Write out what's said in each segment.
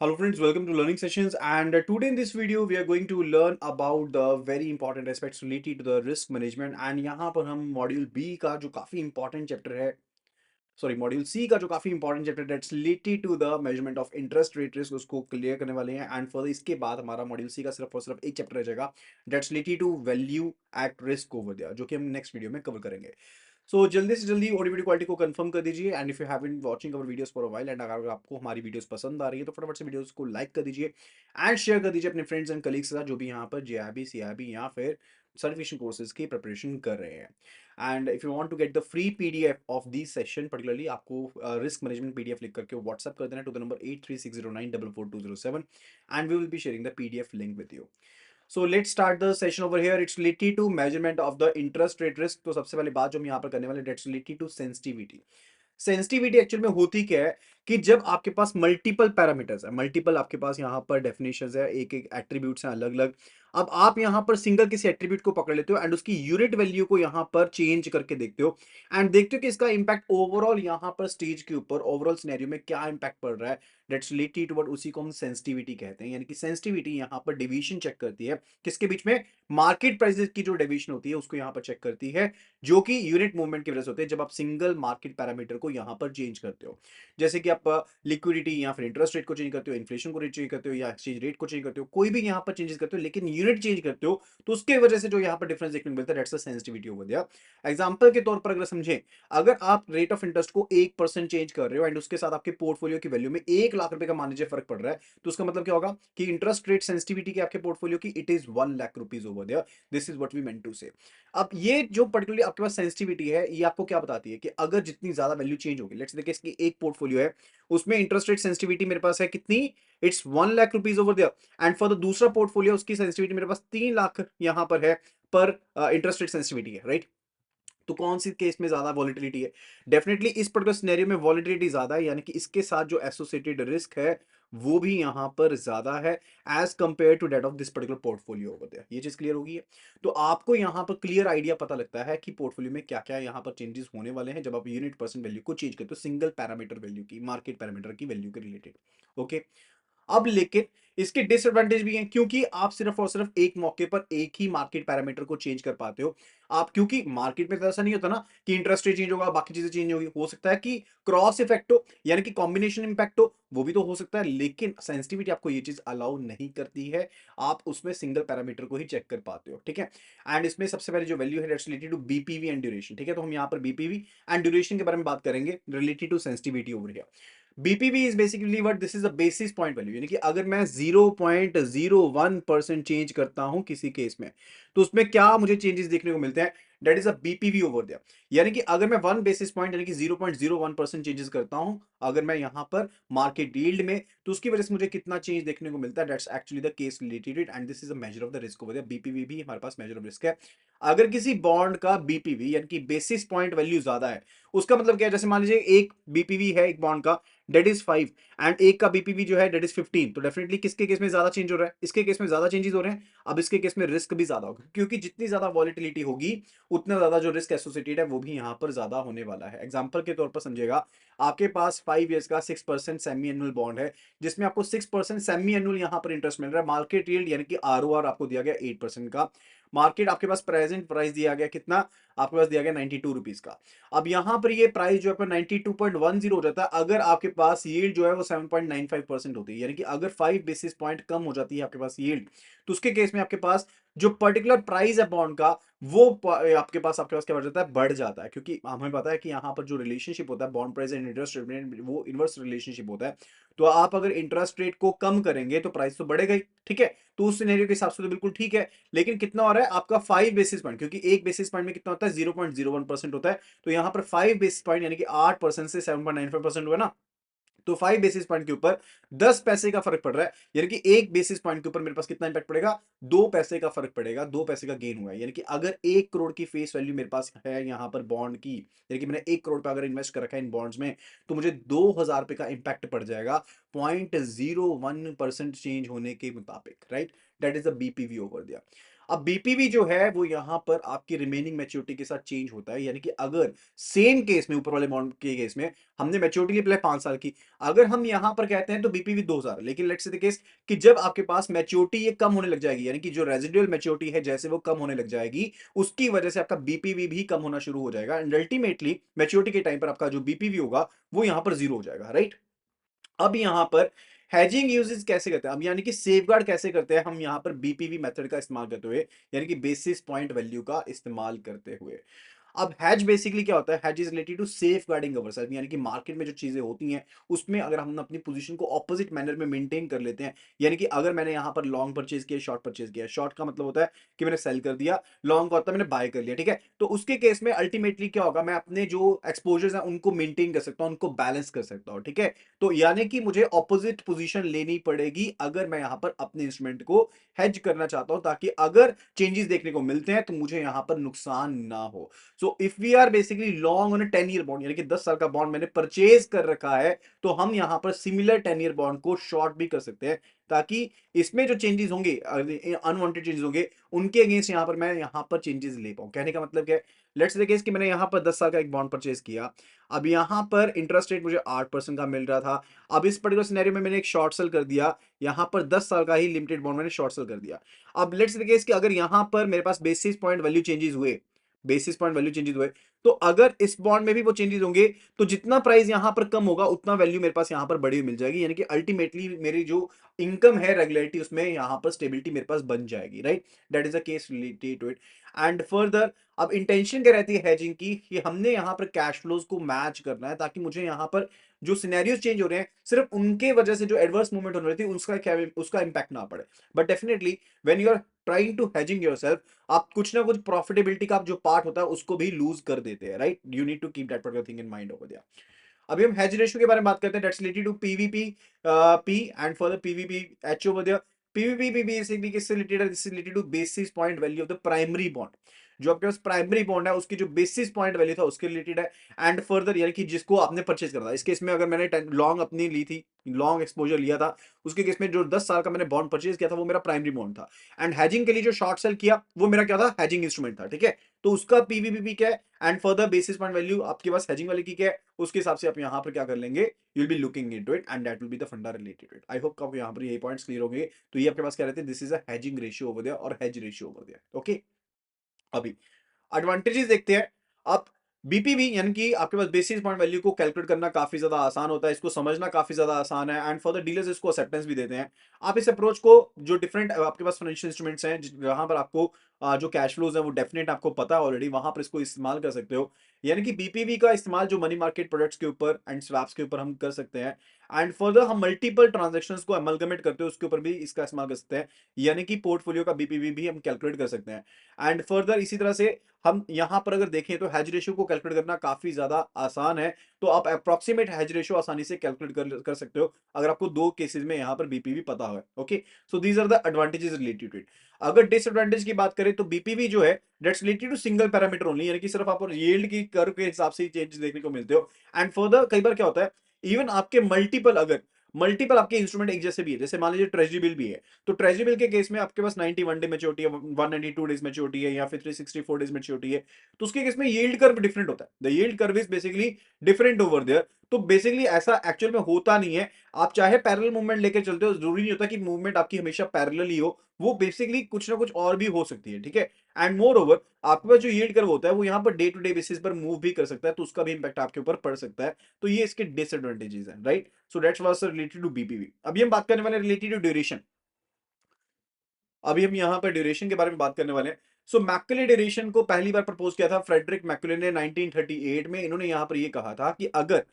Hello friends, welcome to learning sessions and today in this video we are going to learn about the very important aspects related to the risk management and यहाँ पर हम module B का जो काफी important chapter है module C का जो काफी important chapter that's related to the measurement of interest rate risk उसको क्लियर करने वाले हैं एंड फर्दर इसके बाद हमारा मॉड्यूल सी का सिर्फ और सिर्फ एक चैप्टर रह जाएगा that's related to value at risk over there जो कि हम नेक्स्ट वीडियो में कवर करेंगे। सो जल्दी से जल्दी ऑडियो वीडियो क्वालिटी को कंफर्म कर दीजिए and if you have been watching our videos for a while and अगर आपको हमारी वीडियोस पसंद आ रही है तो फटाफट से वीडियोस को लाइक कर दीजिए एंड शेयर कर दीजिए अपने फ्रेंड्स एंड कलीग्स के साथ जो भी यहाँ पर जेआईबी सीआईबी या फिर सर्टिफिकेशन कोर्सेज की प्रिपरेशन कर रहे हैं। And if you want to get the free PDF of this session particularly आपको रिस्क मैनेजमेंट पीडीएफ लिख करके व्हाट्सएप कर देना to the number 8360944207 and we will be sharing the PDF link with you. So let's start the session over here. It's related to measurement of the interest rate risk. तो सबसे पहले बात जो हम यहाँ पर करने वाले that's related to sensitivity. Sensitivity actual में होती क्या है कि जब आपके पास मल्टीपल पैरामीटर्स है, मल्टीपल आपके पास यहाँ पर डेफिनेशंस है, एक एक एट्रीब्यूट्स हैं अलग अलग। अब आप यहाँ पर सिंगल किसी एट्रीब्यूट को पकड़ लेते हो एंड उसकी यूनिट वैल्यू को यहाँ पर चेंज करके देखते हो एंड देखते हो कि इसका इंपैक्ट ओवरऑल यहाँ पर स्टेज के ऊपर ओवरऑल सिनेरियो में क्या इंपैक्ट पड़ रहा है। दैट्स रिलेटेड टू व्हाट उसी को हम सेंसिटिविटी कहते हैं। यानी कि सेंसिटिविटी यहाँ पर डिवीजन चेक करती है किसके बीच में, मार्केट प्राइसेस की जो डिवीजन होती है उसको यहाँ पर चेक करती है जो कि यूनिट मूवमेंट की वजह से होते हैं जब आप सिंगल मार्केट पैरामीटर को यहाँ पर चेंज करते हो। जैसे कि आप लिक्विडिटी या फिर इंटरेस्ट रेट को चेंज करते हो, इन्फ्लेशन को चेंज करते हो या एक्सचेंज रेट को चेंज करते हो, कोई भी यहाँ पर चेंजेस करते हो लेकिन यूनिट चेंज करते हो तो उसके वजह से जो यहाँ पर डिफरेंस देखने को मिलता है that's the sensitivity over there. Example के तौर पर अगर समझें, अगर आप रेट ऑफ इंटरेस्ट को 1% चेंज कर रहे हो एंड उसके साथ आपके पोर्टफोलियो की वैल्यू में 1 लाख रुपए का मान लीजिए फर्क पड़ रहा है तो उसका मतलब क्या होगा कि इंटरेस्ट रेट सेंसिटिविटी की आपके पोर्टफोलियो की it is 1 lakh rupees over there. This is what we meant to say. अब ये जो पर्टिकुलरली आपके पास सेंसिटिविटी है ये आपको क्या बताती है कि अगर जितनी ज्यादा वैल्यू चेंज होगी, लेट्स देखिए इसकी एक पोर्टफोलियो है उसमें इंटरेस्ट रेट सेंसिटिविटी मेरे पास है कितनी, it's 1 lakh rupees over there and for the दूसरा पोर्टफोलियो उसकी सेंसिटिविटी मेरे पास 3 लाख यहां पर है पर इंटरेस्ट रेट सेंसिटिविटी है, राइट। तो कौन सी केस में ज्यादा वॉलिटिलिटी है? डेफिनेटली इस पर्टिकुलर सिनेरियो में वॉलिटिलिटी ज्यादा है, यानी कि इसके साथ जो एसोसिएटेड रिस्क है वो भी यहां पर ज्यादा है as compare to that of this particular portfolio over there. ये चीज क्लियर होगी है? तो आपको यहां पर क्लियर आइडिया पता लगता है कि पोर्टफोलियो में क्या क्या यहां पर चेंजेस होने वाले हैं जब आप यूनिट परसेंट वैल्यू को चेंज करते हो सिंगल पैरामीटर वैल्यू की, मार्केट पैरामीटर की वैल्यू के रिलेटेड। ओके। अब लेकिन इसके डिसएडवांटेज भी हैं क्योंकि आप सिर्फ और सिर्फ एक मौके पर एक ही मार्केट पैरामीटर को चेंज कर पाते हो। आप क्योंकि मार्केट में तो ऐसा नहीं होता ना कि इंटरेस्ट रेट चेंज होगा बाकी चीजें चेंज होगी, हो सकता है कि क्रॉस इफेक्ट हो यानी कि कॉम्बिनेशन इंपैक्ट हो, वो भी तो हो सकता है, लेकिन सेंसिटिविटी आपको ये चीज अलाउ नहीं करती है। आप उसमें सिंगल पैरामीटर को ही चेक कर पाते हो, ठीक है। एंड इसमें सबसे पहले जो वैल्यू है that's related to BPV and duration, ठीक है। तो हम यहाँ पर बीपीवी एंड ड्यूरेशन के बारे में बात करेंगे related to sensitivity over here. BPV is basically what, this is the basis point value, यानी कि अगर मैं 0.01% चेंज करता हूं किसी केस में तो उसमें क्या मुझे चेंजेस देखने को मिलते हैं, that is a BPV over there. यानी कि अगर मैं 1 बेसिस पॉइंट यानी कि 0.01% चेंजेस करता हूं अगर मैं यहां पर मार्केट यील्ड में तो उसकी वजह से मुझे कितना चेंज देखने को मिलता है, that's actually the case related and this is a major of the risk over there. BPV भी हमारे पास मेजर ऑफ रिस्क है। अगर किसी बॉन्ड का बीपीवी यानी कि बेसिस पॉइंट वैल्यू ज्यादा है उसका मतलब क्या है, जैसे मान लीजिए एक बीपीवी है एक बॉन्ड का डेट इज 5 एंड एक का बीपीवी जो है डेट इज 15, तो डेफिनेटली किसके केस में ज्यादा चेंज हो रहा है, इसके केस में ज्यादा चेंजेस हो रहे हैं। अब इसके केस में रिस्क भी ज्यादा होगा क्योंकि जितनी ज्यादा वॉलिटिलिटी होगी उतना ज्यादा जो रिस्क एसोसिएटेड है वो भी यहां पर ज्यादा होने वाला है। एग्जांपल के तौर पर समझेगा, आपके पास 5 इयर्स का 6% सेमी एनुअल बॉन्ड है जिसमें आपको 6% सेमी एनुअल यहां पर इंटरेस्ट मिल रहा है। मार्केट यील्ड यानी कि आरओआर आपको दिया गया 8% का। मार्केट आपके पास प्रेजेंट प्राइस दिया गया कितना, आपके पास दिया गया 92 रुपीज का। अब यहां पर ये प्राइस जो है 92.10 हो जाता है अगर आपके पास यील्ड जो है वो 7.95% होती है। यानी कि अगर 5 बेसिस पॉइंट कम हो जाती है आपके पास यील्ड तो उसके केस में आपके पास जो पर्टिकुलर प्राइस है बॉन्ड का वो आपके पास क्या बढ़ जाता है, बढ़ जाता है, क्योंकि हमें पता है कि यहाँ पर जो रिलेशनशिप होता है bond price and interest rate वो इनवर्स रिलेशनशिप होता है। तो आप अगर इंटरेस्ट रेट को कम करेंगे तो प्राइस तो बढ़ेगा ही, ठीक है। तो उस सिनेरियो के हिसाब से तो बिल्कुल ठीक है, लेकिन कितना हो रहा है आपका 5 बेसिस पॉइंट, क्योंकि एक बेसिस पॉइंट में कितना होता है 0.01% होता है। तो यहां पर 5 बेसिस पॉइंट यानी कि 8% से 7.95% हुआ ना, तो 5 बेसिस पॉइंट के ऊपर 10 पैसे का फर्क पड़ रहा है। यानी कि एक बेसिस पॉइंट के ऊपर मेरे पास कितना इंपैक्ट पड़ेगा, 2 पैसे का फर्क पड़ेगा, 2 पैसे का गेन हुआ है। यानी कि अगर 1 करोड़ की फेस वैल्यू मेरे पास है यहाँ पर बॉन्ड की, यानी कि मैंने 1 करोड़ पे अगर इन्वेस्ट कर रखा है इन बॉन्ड्स में तो मुझे 2,000 रुपए का इंपैक्ट पड़ जाएगा 0.01% चेंज होने के मुताबिक, right. That is the BPV over there. अब बीपीवी जो है वो यहां पर आपकी रिमेनिंग मैच्योरिटी के साथ चेंज होता है, यानी कि अगर सेम केस में, ऊपर वाले बॉन्ड के केस में हमने मैच्योरिटी ली पहले 5 साल की, अगर हम यहां पर कहते हैं तो बीपीवी 2000, लेकिन लेट्स से द केस कि जब आपके पास मैच्योरिटी ये कम होने लग जाएगी, यानी कि जो रेजिडुअल मैच्योरिटी है जैसे वो कम होने लग जाएगी, उसकी वजह से आपका बीपीवी भी कम होना शुरू हो जाएगा, एंड अल्टीमेटली मैच्योरिटी के टाइम पर आपका जो बीपीवी होगा वो यहां पर जीरो हो जाएगा, राइट। अब यहां पर हैजिंग यूजेस कैसे करते हैं, अब यानी कि सेफगार्ड कैसे करते हैं हम यहां पर बीपीवी मेथड का इस्तेमाल करते हुए, यानी कि बेसिस पॉइंट वैल्यू का इस्तेमाल करते हुए। अब हैज बेसिकली क्या होता है, hedge is related to safeguarding our self, यानी कि मार्केट में जो चीजें होती हैं उसमें अगर हम अपनी पोजीशन को ऑपोजिट मैनर में मेंटेन कर लेते हैं, यानी कि अगर मैंने यहां पर लॉन्ग परचेज किया, शॉर्ट परचेज किया, शॉर्ट का मतलब होता है कि मैंने सेल कर दिया, लॉन्ग का होता है मैंने बाय कर लिया, ठीक है। तो उसके केस में अल्टीमेटली क्या होगा, मैं अपने जो एक्सपोजर्स हैं उनको मेंटेन कर सकता हूं, उनको बैलेंस कर सकता हूं, ठीक है। तो यानी कि मुझे ऑपोजिट पोजीशन लेनी पड़ेगी अगर मैं यहां पर अपने इंस्ट्रूमेंट को हेज करना चाहता हूं, ताकि अगर चेंजेस देखने को मिलते हैं तो मुझे यहां पर नुकसान ना हो। So if we are basically long on 10 year bond, यानी कि 10 साल का बॉन्ड मैंने परचेज कर रखा है, तो हम यहां पर सिमिलर 10 ईयर बॉन्ड को शॉर्ट भी कर सकते हैं, ताकि इसमें जो चेंजेस होंगे, अनवांटेड चेंजेस होंगे, उनके अगेंस्ट यहां पर मैं यहां पर चेंजेस ले पाऊं। कहने का मतलब क्या है, लेट्स से केस कि मैंने यहां पर 10 साल का एक बॉन्ड परचेज किया, अब यहां पर इंटरेस्ट रेट मुझे 8% का मिल रहा था, अब इस पर्टिकुलर सिनेरियो में मैंने एक शॉर्ट सेल कर दिया, यहां पर 10 साल का ही लिमिटेड बॉन्ड मैंने शॉर्ट सेल कर दिया। अब लेट्स से केस कि अगर यहां पर मेरे पास बेसिस पॉइंट वैल्यू चेंजेस हुए, बेसिस पॉइंट वैल्यू चेंजेस हुए, तो अगर इस बॉन्ड में भी वो चेंजेस होंगे, तो जितना प्राइस यहां पर कम होगा उतना वैल्यू मेरे पास यहां पर बड़ी हुई मिल जाएगी, यानी कि अल्टीमेटली मेरी जो इनकम है रेगुलरिटी, उसमें यहां पर स्टेबिलिटी मेरे पास बन जाएगी, right. That is a case related to it. And further अब इंटेंशन क्या रहती है हैजिंग की, कि हमने यहां पर कैश फ्लोज को मैच करना है, ताकि मुझे यहां पर जो सिनेरियोस चेंज हो रहे हैं सिर्फ उनके वजह से जो एडवर्स मूवमेंट होने रही थी उसका क्या, उसका इंपैक्ट ना पड़े। But definitely when you are trying to hedging yourself, आप कुछ ना कुछ प्रॉफिटेबिलिटी का जो पार्ट होता है उसको भी लूज कर देते हैं, right. You need to keep that particular thing in mind over there. अभी हम हेज रेशियो के बारे में बात करते हैं, that's related to PVP P and for the PVP H over there. PVP basically किससे रिलेटेड है, this is related to basis point value of the primary bond. जो आपके पास प्राइमरी बॉन्ड है उसकी जो बेसिस पॉइंट वैल्यू था उसके रिलेटेड है। एंड फर्दर यानी कि जिसको आपने परचेज करा था, इस केस में अगर मैंने लॉन्ग अपनी ली थी, लॉन्ग एक्सपोजर लिया था, उसके केस में जो 10 साल का मैंने बॉन्ड परचेज किया था वो मेरा प्राइमरी बॉन्ड था। एंड हैजिंग के लिए जो शॉर्ट सेल किया वो मेरा क्या था, हैजिंग इंस्ट्रूमेंट था, ठीक है। तो उसका पीवीपी क्या है, and further basis point value आपके पास हैजिंग वाले की क्या है, उसके हिसाब से आप यहां पर क्या कर लेंगे, you will be looking into it and that will be the funda related to it. I hope आपको यहां पर ये पॉइंट्स क्लियर हो गए। तो ये आपके पास क्या रहते हैं, this is a hedging ratio over there और hedge ratio over there, okay. अभी एडवांटेजेस देखते हैं। अब बीपीवी यानी कि आपके पास बेसिस पॉइंट वैल्यू को कैलकुलेट करना काफी ज्यादा आसान होता है, इसको समझना काफी ज्यादा आसान है, एंड फॉर द डीलर्स इसको एक्सेप्टेंस भी देते हैं। आप इस अप्रोच को, जो डिफरेंट आपके पास फाइनेंशियल इंस्ट्रूमेंट्स हैं जहां पर आपको जो कैश फ्लोज है वो डेफिनेट आपको पता है ऑलरेडी, वहां पर इसको इस्तेमाल कर सकते हो। यानी कि बीपीवी का इस्तेमाल जो मनी मार्केट प्रोडक्ट्स के ऊपर एंड स्वैप्स के ऊपर हम कर सकते हैं, एंड फर्दर हम मल्टीपल ट्रांजेक्शन्स को अमलगमेट करते हैं उसके ऊपर भी इसका इस्तेमाल कर सकते हैं, यानी कि पोर्टफोलियो का बीपीवी भी हम कैलकुलेट कर सकते हैं। एंड फर्दर इसी तरह से हम यहां पर अगर देखें तो हैज रेशियो को कैलकुलेट करना काफी ज्यादा आसान है, तो आप अप्रोक्सीमेट हैज रेशियो आसानी से कैलकुलेट कर सकते हो अगर आपको दो केसेस में यहां पर बीपीवी पता हो, okay. So these are the advantages related to it. अगर डिसएडवांटेज की बात करें तो बीपीवी जो है that's related to single parameter only, यानी कि सिर्फ आपको यील्ड की कर्व के हिसाब से ही चेंज देखने को मिलते हो। एंड फर्दर कई बार क्या होता है, इवन आपके मल्टीपल, अगर मल्टीपल आपके इंस्ट्रूमेंट एक जैसे भी है, जैसे मान लीजिए ट्रेजरी बिल भी है, तो ट्रेजरी बिल के केस में आपके पास 91 डे मैच्योरिटी है, 192 डेज मैच्योरिटी है, या फिर 364 डेज मैच्योरिटी है, तो उसके केस में यील्ड कर्व डिफरेंट होता है, the yield curve is basically different over there. तो बेसिकली ऐसा एक्चुअल में होता नहीं है, आप चाहे पैरेलल मूवमेंट लेकर चलते हो, जरूरी नहीं होता कि मूवमेंट आपकी हमेशा पैरेलल ही हो, वो बेसिकली कुछ ना कुछ और भी हो सकती है, ठीक है। एंड मोर ओवर आपके पास जो यील्ड कर्व होता है वो यहाँ पर डे टू डे बेसिस पर मूव भी कर सकता है, तो उसका भी इंपैक्ट आपके ऊपर पड़ सकता है। तो ये इसके डिसएडवांटेजेस हैं, right. So that's was related to BPV. अभी हम बात करने वाले रिलेटेड टू ड्यूरेशन। अभी हम यहाँ पर ड्यूरेशन के बारे में बात करने वाले हैं। सो मैकले ड्यूरेशन को पहली बार प्रपोज किया था फ्रेडरिक मैकले ने 1938 में। इन्होंने यहाँ पर ये कहा था कि अगर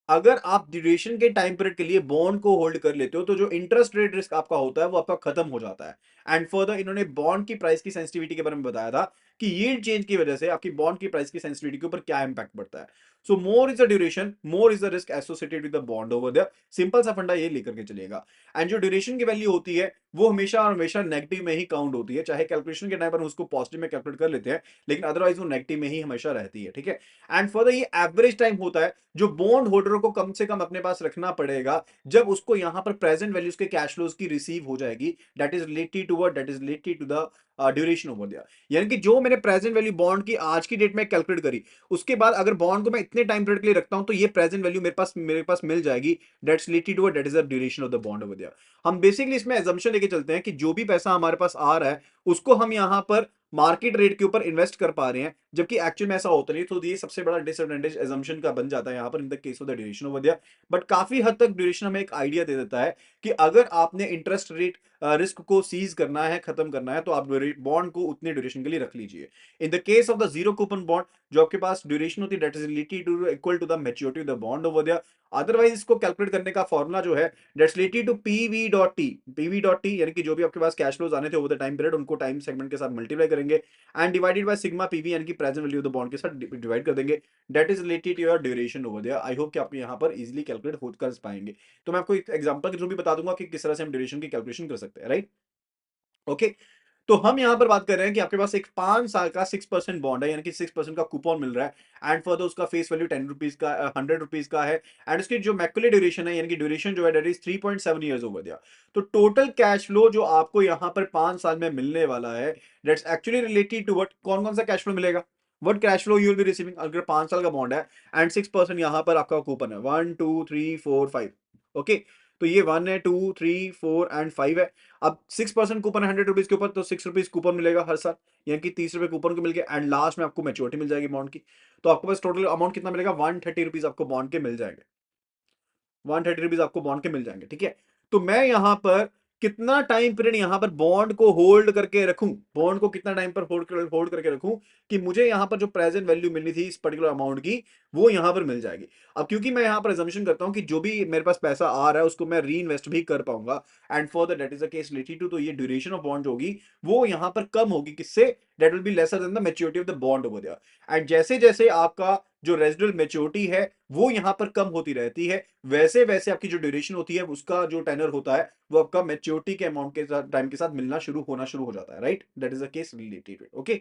अगर आप ड्यूरेशन के टाइम पीरियड के लिए बॉन्ड को होल्ड कर लेते हो तो जो इंटरेस्ट रेट रिस्क आपका होता है वो आपका खत्म हो जाता है। एंड फर्दर इन्होंने बॉन्ड की प्राइस की सेंसिटिविटी के बारे में बताया था कि यील्ड चेंज की वजह से आपकी बॉन्ड की प्राइस की सेंसिटिविटी के ऊपर क्या इंपैक्ट पड़ता है। So more is the duration, more is the risk associated with the bond over there. Simple सा फंडा ये लेकर के चलेगा। एंड जो ड्यूरेशन की वैल्यू होती है वो हमेशा और हमेशा नेगेटिव में ही काउंट होती है, चाहे कैलकुलेशन के टाइम पर उसको पॉजिटिव में कैलकुलेट कर लेते हैं, लेकिन अदरवाइज वो नेगेटिव में ही हमेशा रहती है, ठीक है। एंड फर्दर ये एवरेज टाइम होता है जो बॉन्ड होल्डर को कम से कम अपने पास रखना पड़ेगा जब उसको यहां पर प्रेजेंट वैल्यूज के कैश फ्लोज की रिसीव हो जाएगी, that is related to what, that is related to the duration over there. यानी कि जो मैंने प्रेजेंट वैल्यू बॉन्ड की आज की डेट में कैलकुलेट करी, उसके बाद अगर बॉन्ड को मैं इतने टाइम पीरियड के लिए रखता हूं तो ये प्रेजेंट वैल्यू मेरे पास मिल जाएगी, that's related to that is the duration of the bond over there. हम बेसिकली इसमें एजम्पशन लेके चलते हैं कि जो भी पैसा हमारे पास आ रहा है उसको हम यहां पर मार्केट रेट के ऊपर इन्वेस्ट कर पा रहे हैं, जबकि एक्चुअल में ऐसा होता नहीं। तो ये सबसे बड़ा डिसएडवांटेज एजम्पशन का बन जाता है यहाँ पर इन the case of the duration over दिया। बट काफी हद तक ड्यूरेशन हमें एक आइडिया दे देता है कि अगर आपने इंटरेस्ट रेट रिस्क को सीज करना है, खत्म करना है, तो आप बॉन्ड को उतने ड्यूरेशन के लिए रख लीजिए। In the case of the zero coupon bond, जो आपके पास ड्यूरेशन होती है that is related to equal to the maturity of the bond over there. Otherwise इसको कैलकुलेट करने का फॉर्मूला जो है that's related to PV T. PV T यानी कि जो भी आपके पास कैश फ्लोज आने थे ओवर द टाइम पीरियड उनको टाइम सेगमेंट के साथ मल्टीप्लाई करेंगे and divided by sigma PV यानी कि present value of the bond के साथ डिवाइड कर देंगे, that is related to your duration over there. I hope कि आप यहां पर इजीली कैलकुलेट हो कर पाएंगे। तो मैं आपको एक एग्जांपल के थ्रू भी बता दूंगा कि किस तरह से हम ड्यूरेशन की कैलकुलेशन कर सकते हैं, राइट। ओके। तो हम यहां पर बात कर रहे हैं कि आपके पास एक 5 साल का 6% बॉन्ड है, यानी कि 6% का कूपन मिल रहा है एंड फर्दर उसका फेस वैल्यू 10 रुपीज का 100 रुपीज का है एंड उसकी जो मैक्युलेट ड्यूरेशन है यानी कि ड्यूरेशन जो है दैट इज 3.7 ईयर्स ओवर दिया। तो टोटल कैश फ्लो जो आपको यहां पर 5 साल में मिलने वाला है that's actually related to what, कौन कौन सा कैश फ्लो मिलेगा, what cash flow you will be receiving. अगर 5 साल का बॉन्ड है एंड 6% यहां पर आपका कूपन है 1 2 3 4 5। ओके। तो ये 1 है 2 3 4 एंड 5 है। अब 6% कूपन है 100 रुपीज के ऊपर, तो 6 रुपीज कूपन मिलेगा हर साल, यानी कि 30 रुपए कूपन को मिलके एंड लास्ट में आपको मैच्योरिटी मिल जाएगी बॉन्ड की। तो आपको बस टोटल अमाउंट कितना मिलेगा, 130 रुपीज आपको बॉन्ड के मिल जाएंगे। 130 रुपीज आपको बॉन्ड के मिल जाएंगे, ठीक है। तो मैं यहां पर कितना टाइम पीरियड यहां पर बॉन्ड को होल्ड करके रखूं, बॉन्ड को कितना टाइम पर होल्ड करके रखूं कि मुझे यहां पर जो प्रेजेंट वैल्यू मिलनी थी इस पर्टिकुलर अमाउंट की वो यहां पर मिल जाएगी। अब क्योंकि मैं यहां पर अजम्पशन करता हूं कि जो भी मेरे पास पैसा आ रहा है उसको मैं री इन्वेस्ट भी कर पाऊंगा and for that is the case related to, तो ये ड्यूरेशन ऑफ बॉन्ड होगी वो यहां पर कम होगी, किससे, that will be lesser than the maturity of the bond over there. And जैसे जैसे आपका जो रेजिडुअल मैच्योरिटी है वो यहां पर कम होती रहती है, वैसे वैसे आपकी जो ड्यूरेशन होती है उसका जो टेनर होता है वो आपका मैच्योरिटी के अमाउंट के साथ टाइम के साथ मिलना शुरू हो जाता है, right. That is the case related, okay.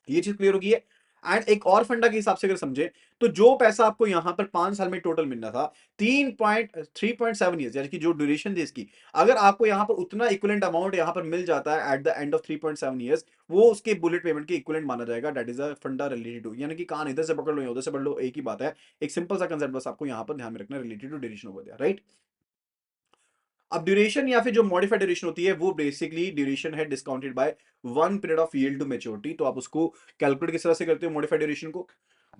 ये चीज क्लियर होगी है। एंड एक और फंडा के हिसाब से अगर समझे तो जो पैसा आपको यहां पर 5 साल में टोटल मिलना था 3.7 ईयर्स यानी कि जो ड्यूरेशन थी इसकी, अगर आपको यहां पर उतना इक्विवेलेंट अमाउंट यहां पर मिल जाता है at the end of 3.7 years, वो उसके बुलेट पेमेंट के इक्विवेलेंट माना जाएगा। दैट इज अ फंडा रिलेटेड टू, यानी कि कान इधर से पकड़ लो या उधर से पकड़ लो, एक ही बात है। एक सिंपल सा कंसेप्ट बस आपको यहां पर ध्यान में रखना, related to duration over there, right. अब ड्यूरेशन या फिर जो मॉडिफाइड ड्यूरेशन होती है वो बेसिकली ड्यूरेशन है discounted by 1 period of yield to maturity. तो आप उसको कैलकुलेट किस तरह से करते हो मॉडिफाइड ड्यूरेशन को,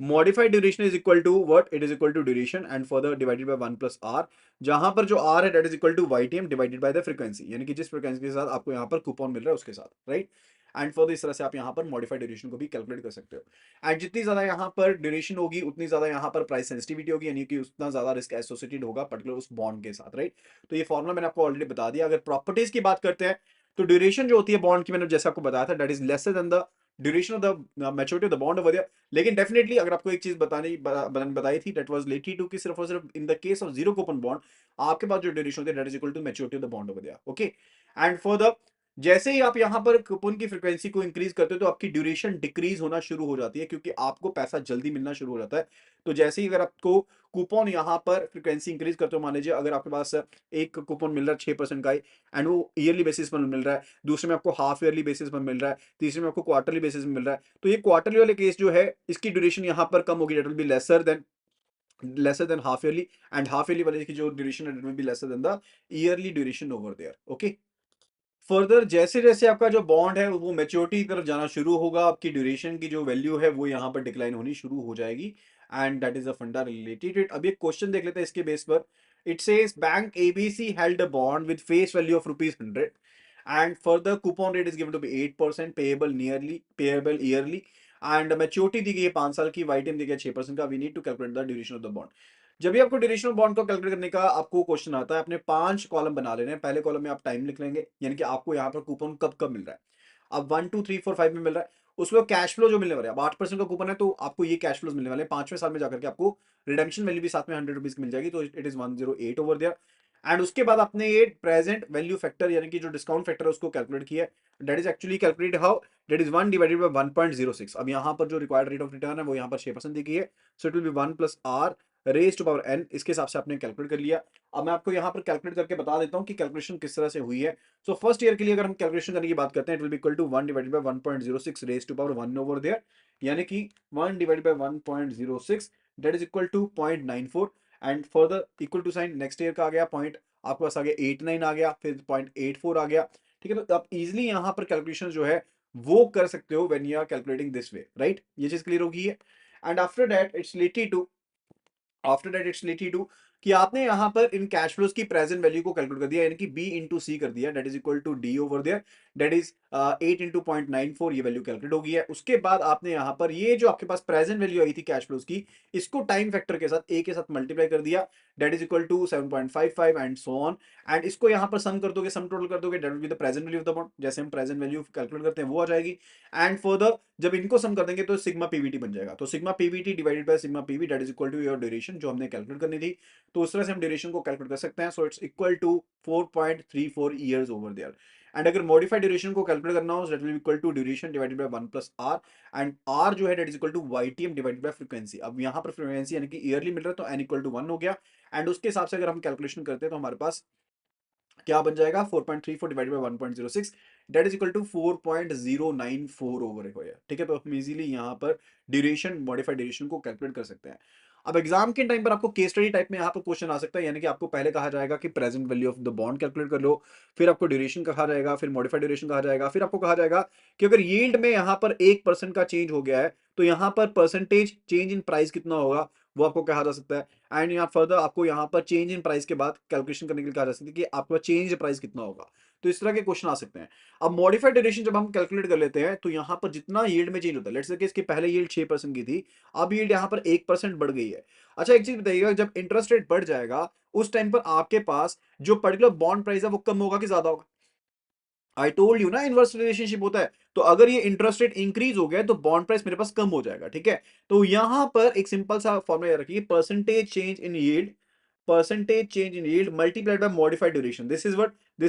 modified duration is equal to what, it is equal to duration and further divided by 1 plus R, जहां पर जो आर है that is equal to YTM divided by the frequency, यानी कि जिस फ्रीक्वेंसी के साथ आपको यहां पर कूपन मिल रहा है उसके साथ, राइट। एंड फर्दर इस तरह से आप यहां पर मॉडिफाइड ड्यूरेशन को भी कैलकुलेट कर सकते हो। एंड जितनी ज्यादा यहां पर ड्यूरेशन होगी उतनी ज्यादा यहां पर प्राइस सेंसिटिविटी होगी, यानी कि उतना ज्यादा रिस्क एसोसिएटेड होगा पर्टिकुलर उस बॉन्ड के साथ, राइट। तो ये फॉर्मुला मैंने आपको ऑलरेडी बता दिया। अगर प्रॉपर्टीज की बात करते हैं तो ड्यूरेशन जो होती है बॉन्ड की, मैंने जैसे आपको बताया था, that is lesser than the duration of the maturity of the bond over there. लेकिन डेफिनेटली अगर आपको एक चीज बताई थी दैट वाज रिलेटेड टू कि सिर्फ और सिर्फ in the case of zero coupon bond आपके पास जो ड्यूरेशन होती है that is equal to maturity of the bond over there, okay. And for the जैसे ही आप यहां पर कूपन की फ्रीक्वेंसी को इंक्रीज करते हो तो आपकी ड्यूरेशन डिक्रीज होना शुरू हो जाती है, क्योंकि आपको पैसा जल्दी मिलना शुरू हो जाता है। तो जैसे ही अगर आपको कूपन यहां पर फ्रीक्वेंसी इंक्रीज करते हो, मान लीजिए अगर आपके पास एक कूपन मिल रहा है 6% का ही एंड वो ईयरली बेसिस पर मिल रहा है, दूसरे में आपको हाफ ईयरली बेसिस पर मिल रहा है, तीसरे में आपको क्वार्टरली बेसिस में मिल रहा है, तो ये क्वार्टरली वाले केस जो है इसकी ड्यूरेशन यहां पर कम होगी, that will be lesser than half yearly, and half yearly वाले की जो ड्यूरेशन है that will be lesser than the yearly duration over there, okay. Further जैसे जैसे आपका जो बॉन्ड है वो मैच्योरिटी की तरफ जाना शुरू होगा, आपकी ड्यूरेशन की जो वैल्यू है वो यहाँ पर डिक्लाइन होनी शुरू हो जाएगी एंड दैट इज अ फंडा रिलेटेड इट। अब एक क्वेश्चन देख लेते हैं इसके बेस पर। It says bank ABC held a bond with face value of ₹100 and further coupon rate is given to be 8% payable yearly and maturity दी गई है 5 साल की, वाईटीएम दी गई है 6% का। We need to calculate the duration of the bond. जब भी आपको ड्यूरेशन ऑफ बॉन्ड को कैलकुलेट करने का आपको क्वेश्चन आता है, अपने 5 कॉलम बना लेने हैं। पहले कॉलम में आप टाइम लिख लेंगे, यानी कि आपको यहाँ पर कूपन कब कब मिल रहा है। अब 1 2 3 4 5 में मिल रहा है, उसमें कैश फ्लो जो मिलने वाला है, अब 8% का कूपन है तो आपको ये कैश फ्लोज मिलने वाले हैं 5वें साल में जाकर के, आपको रिडेम्पशन वैल्यू भी साथ में 100 रुपीज की मिल जाएगी, तो it is 108 over there. And उसके बाद आपने ये प्रेजेंट वैल्यू फैक्टर यानी कि जो डिस्काउंट फैक्टर है उसको कैलकुलेट किया, that is actually calculate how, that is 1 divided by 1.06। अब यहाँ पर जो रिक्वायर्ड रेट ऑफ रिटर्न है वो यहाँ पर 6% दी गई है, so it will be 1 plus R raise to power N, इसके हिसाब से आपने कैलकुलेट कर लिया। अब मैं आपको यहाँ पर कैलकुलेट करके बता देता हूँ कि कैलकुलेशन किस तरह से हुई है। सो फर्स्ट ईयर के लिए अगर हम कैलकुलेशन करने की बात करते हैं, it will be equal to 1 divided by 1.06 raise to power 1 over there, यानी कि 1 divided by 1.06 that is equal to 0.94। And further equal to sign next year का आ गया पॉइंट, आपके पास आ गया 89 आ गया, फिर 0.84 आ गया। ठीक है, तो आप इजिली यहाँ पर कैलकुलेशन जो है वो कर सकते हो when you are calculating this way, right? ये चीज क्लियर होगी है। And after that it's related to कि आपने यहां पर इन कैश फ्लोज की प्रेजेंट वैल्यू को कैलकुलेट कर दिया, यानी कि बी इंटू सी कर दिया, that is equal to D over there, that is 8 into 0.94, ये वैल्यू कैलकुलेट हो गई है। उसके बाद आपने यहां पर ये जो आपके पास प्रेजेंट वैल्यू आई थी कैश फ्लोज की, इसको टाइम फैक्टर के साथ ए के साथ मल्टीप्लाई कर दिया, that is equal to 7.55 and so on. And इसको यहां पर सम कर दोगे, सम टोटल कर दोगे, that will be the present value of the amount, जैसे हम प्रेजेंट वैल्यू कैलकुलेट करते हैं वो आ जाएगी। एंड फर्दर जब इनको सम कर देंगे तो सिग्मा पीवीटी बन जाएगा, तो sigma PVT divided by sigma PV that is equal to your duration जो हमने कैलकुलेट करनी थी, तो उस तरह से हम ड्यूरेशन को कैलकुलेट कर सकते हैं। So it's equal to 4.34 years over there. And अगर मॉडिफाइड ड्यूरेशन को कैलकुलेट करना हो, that will equal to duration divided by 1 plus R, and R जो है that is equal to YTM divided by frequency. अब यहां पर फ्रीक्वेंसी यानी कि ईयरली मिल रहा है तो एन इक्वल टू 1 हो गया, एंड उसके हिसाब से अगर हम कैलकुलेशन करते हैं तो हमारे पास क्या बन जाएगा, 4.34 divided by 1.06 that is equal to 4.094 over है। ठीक है, तो हम इजीली यहाँ पर ड्यूरेशन, मॉडिफाइड ड्यूरेशन को कैलकुलेट कर सकते हैं। अब एग्जाम के टाइम पर आपको केस स्टडी टाइप में यहाँ पर क्वेश्चन आ सकता है, यानी कि आपको पहले कहा जाएगा कि present value of the bond calculate कर लो, फिर आपको ड्यूरेशन कहा जाएगा, फिर मॉडिफाइड ड्यूरेशन कहा जाएगा, फिर आपको कहा जाएगा कि अगर यील्ड में यहाँ पर 1% का चेंज हो गया है तो यहाँ पर परसेंटेज चेंज इन प्राइस कितना होगा वो आपको कहा जा सकता है। एंड यहाँ फर्दर आपको यहाँ पर चेंज इन प्राइस के बाद कैलकुलेशन करने के लिए कहा जा सकता है कि आपका चेंज प्राइस कितना होगा। तो इस तरह के क्वेश्चन आ सकते हैं। अब मॉडिफाइड ड्यूरेशन जब हम कैलकुलेट कर लेते हैं तो यहाँ पर जितना यील्ड में चेंज होता है, लेट्स से कि इसकी पहले यील्ड 6% की थी, अब यील्ड यहाँ पर 1% बढ़ गई है। अच्छा एक चीज बताइएगा, जब इंटरेस्ट रेट बढ़ जाएगा उस टाइम पर आपके पास जो पर्टिकुलर बॉन्ड प्राइस है वो कम होगा कि ज्यादा होगा? आई टोल्ड यू ना, इनवर्स रिलेशनशिप होता है। तो अगर ये इंटरेस्ट रेट इंक्रीज हो गया तो बॉन्ड प्राइस मेरे पास कम हो जाएगा। ठीक है, तो यहां पर एक सिंपल सा फॉर्मूला रखिए, percentage change in yield, percentage change in yield multiplied by modified duration, this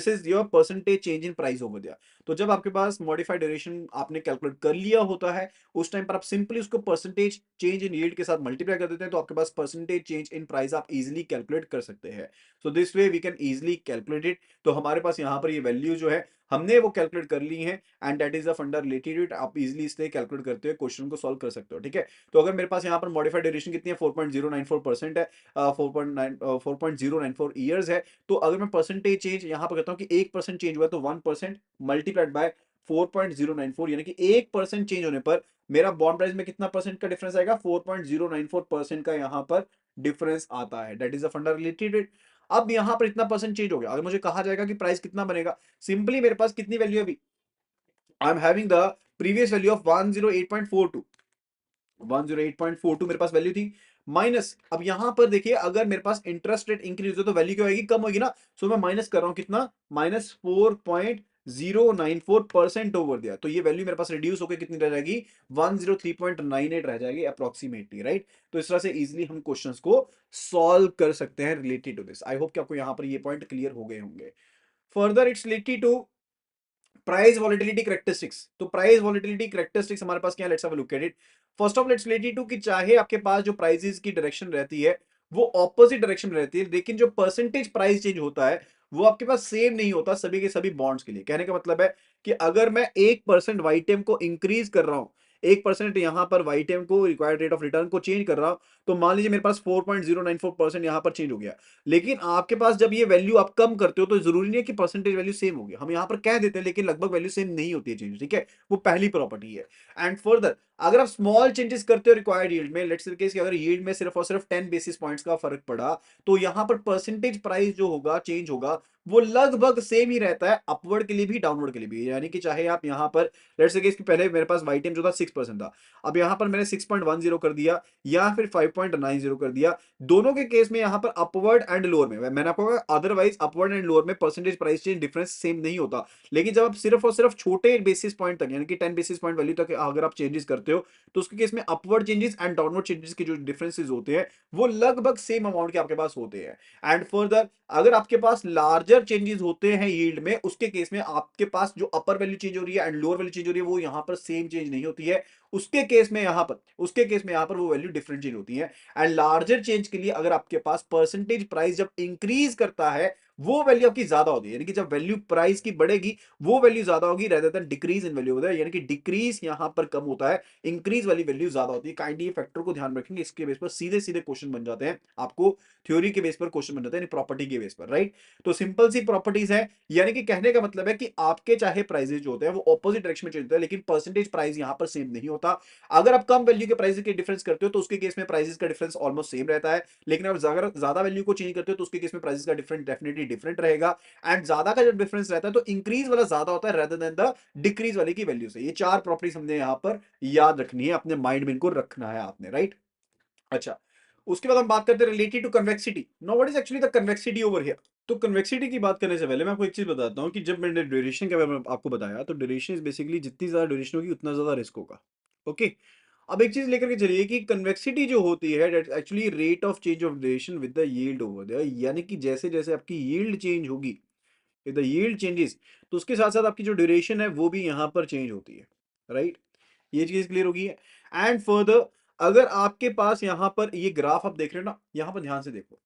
is your percentage change in price over there। तो जब आपके पास modified duration आपने कैलकुलेट कर लिया होता है उस टाइम पर आप सिंपली उसको percentage change in yield के साथ मल्टीप्लाई कर देते हैं, तो आपके पास percentage change in price आप इजीली कैलकुलेट कर सकते हैं। So this way we can easily calculate it. तो हमारे पास यहाँ पर ये वैल्यू जो है हमने वो कैलकुलेट कर ली है, and that is the funda related it, आप इजीली इससे कैलकुलेट करते हुए क्वेश्चन को सॉल्व कर सकते हो। ठीक है, तो अगर मेरे पास यहाँ पर मॉडिफाइड ड्यूरेशन कितनी है, 4.094% है, 4.94 ईयर्स है। तो अगर मैं परसेंटेज चेंज यहां पर कहता हूं कि 1% चेंज हुआ तो 1% मल्टीप्लाइड बाय 4.094, यानी कि 1% चेंज होने पर मेरा बॉन्ड प्राइस में कितना परसेंट का डिफरेंस आएगा, 4.094% का यहां पर डिफरेंस आता है। That is the funda related. अब यहां पर इतना परसेंट चेंज हो गया, अगर मुझे कहा जाएगा कि प्राइस कितना बनेगा, सिंपली मेरे पास कितनी वैल्यू है अभी, आई am having the previous value of 108.42, 108.42 मेरे पास वैल्यू थी, माइनस अब यहां पर देखिए अगर मेरे पास इंटरेस्ट रेट इंक्रीज हो तो वैल्यू क्या होगी, कम होगी ना। सो मैं माइनस कर रहा हूं कितना, -4.094% ओवर दिया, तो ये वैल्यू मेरे पास रिड्यूस होकर कितनी रह जाएगी, 103.98 रह जाएगी अप्रोक्सीमेटली, राइट? तो इस तरह से इजीली हम क्वेश्चंस को सॉल्व कर सकते हैं related to this. I hope कि आपको यहां पर ये पॉइंट क्लियर हो गए होंगे। Further it's related to price volatility characteristics. तो प्राइस वॉलिटिलिटी करेक्टरिस्टिक्स हमारे पास क्या है, let's have a look at it. First of let's related to कि चाहे आपके पास जो प्राइसेस की डायरेक्शन रहती है वो ऑपोजिट डायरेक्शन में रहती है, लेकिन जो परसेंटेज प्राइस चेंज होता है वो आपके पास सेम नहीं होता सभी के सभी बॉन्ड्स के लिए। कहने का मतलब है कि अगर मैं 1% वाईटीएम को इंक्रीज कर रहा हूं, 1% यहां पर वाईटीएम को रिक्वायर्ड रेट ऑफ रिटर्न को चेंज कर रहा हूं, तो मान लीजिए मेरे पास 4.094% यहां पर चेंज हो गया, लेकिन आपके पास जब ये वैल्यू आप कम करते हो तो जरूरी नहीं है कि परसेंटेज वैल्यू सेम होगी, हम यहां पर कह देते हैं लेकिन लगभग वैल्यू सेम नहीं होती है चेंज। ठीक है, वो पहली प्रॉपर्टी है। एंड फर्दर अगर आप स्मॉल चेंजेस करते हो रिक्वायर्ड यील्ड में, लेट्स से केस कि अगर यील्ड में सिर्फ और सिर्फ 10 बेसिस पॉइंट्स का फर्क पड़ा, तो यहां पर परसेंटेज प्राइस जो होगा चेंज होगा वो लगभग सेम ही रहता है अपवर्ड के लिए भी डाउनवर्ड के लिए भी। यानी कि चाहे आप यहां पर लेट्स से केस कि पहले मेरे पास वाईटीएम जो था 6% था, अब यहां पर मैंने 6.10 कर दिया या फिर 5.90 कर दिया। दोनों के केस में यहाँ पर अपवर्ड एंड लोअर में मैंने आपको कहा अदरवाइज अपवर्ड एंड लोअर में percentage price change difference same नहीं होता। लेकिन जब आप सिर्फ और सिर्फ छोटे बेसिस पॉइंट तक यानी कि 10 बेसिस पॉइंट वैल्यू तक अगर आप चेंजेस करते हो तो उसके केस में upward changes and downward changes के जो डिफरेंसेस होते हैं वो लगभग सेम अमाउंट के आपके पास होते हैं। एंड फर्दर अगर आपके पास लार्जर चेंजेस होते हैं यील्ड में उसके केस में आपके पास जो अपर वैल्यू चेंज हो रही है एंड लोअर वैल्यू चेंज हो रही है वो यहां पर सेम चेंज नहीं होती है। उसके केस में यहां पर वो वैल्यू डिफरेंट चेंज होती है। एंड लार्जर चेंज के लिए अगर आपके पास परसेंटेज प्राइस जब इंक्रीज करता है वो वैल्यू आपकी ज्यादा होती है यानी कि जब वैल्यू प्राइस की बढ़ेगी वो वैल्यू ज्यादा होगी rather than decrease in value होता है यानी कि डिक्रीज यहां पर कम होता है इंक्रीज वाली वैल्यू ज्यादा होती है। काइंडली ये फैक्टर को ध्यान रखेंगे इसके बेस पर सीधे सीधे क्वेश्चन बन जाते हैं आपको थ्योरी के बेस पर क्वेश्चन बन जाते हैं प्रॉपर्टी के बेस पर राइट। तो सिंपल सी प्रॉपर्टीज है यानी कि कहने का मतलब है कि आपके चाहे प्राइजेस जो होते हैं वो ऑपोजिट डायरेक्शन में चेंज होता है लेकिन परसेंटेज प्राइस यहां पर सेम नहीं होता। अगर आप कम वैल्यू के प्राइस के डिफरेंस करते हो तो उसके केस में प्राइसेस का डिफरेंस ऑलमोस्ट सेम रहता है। लेकिन आप अगर ज्यादा वैल्यू को चेंज करते हो तो उसके केस में प्राइसेस का डिफरेंस डेफिनेटली डिफरेंट रहेगा। एंड ज्यादा का जब डिफरेंस रहता है तो इंक्रीज वाला ज्यादा होता है रेदर देन द डिक्रीज वाले की वैल्यू से। ये चार प्रॉपर्टीज हमने यहां पर याद रखनी है अपने माइंड में इनको रखना है आपने राइट। अच्छा उसके बाद हम बात करते हैं related to convexity. Now what is actually the convexity over here. तो कन्वेक्सिटी की बात करने से पहले मैं आपको एक चीज बताता हूँ कि जब मैंने ड्यूरेशन के बारे में आपको बताया तो ड्यूरेशन इज बेसिकली जितनी ज्यादा ड्यूरेशन होगी उतना ज्यादा रिस्क होगा। ओके अब एक चीज लेकर के चलिए कि कन्वेक्सिटी जो होती है that actually rate of change of duration with the yield over there यानी कि जैसे जैसे आपकी यील्ड चेंज होगी इफ द यील्ड चेंजेस तो उसके साथ साथ आपकी जो ड्यूरेशन है वो भी यहाँ पर चेंज होती है राइट। ये चीज क्लियर होगी है। एंड फर्दर अगर आपके पास यहाँ पर ये ग्राफ आप देख रहे हो ना यहाँ पर ध्यान से देखो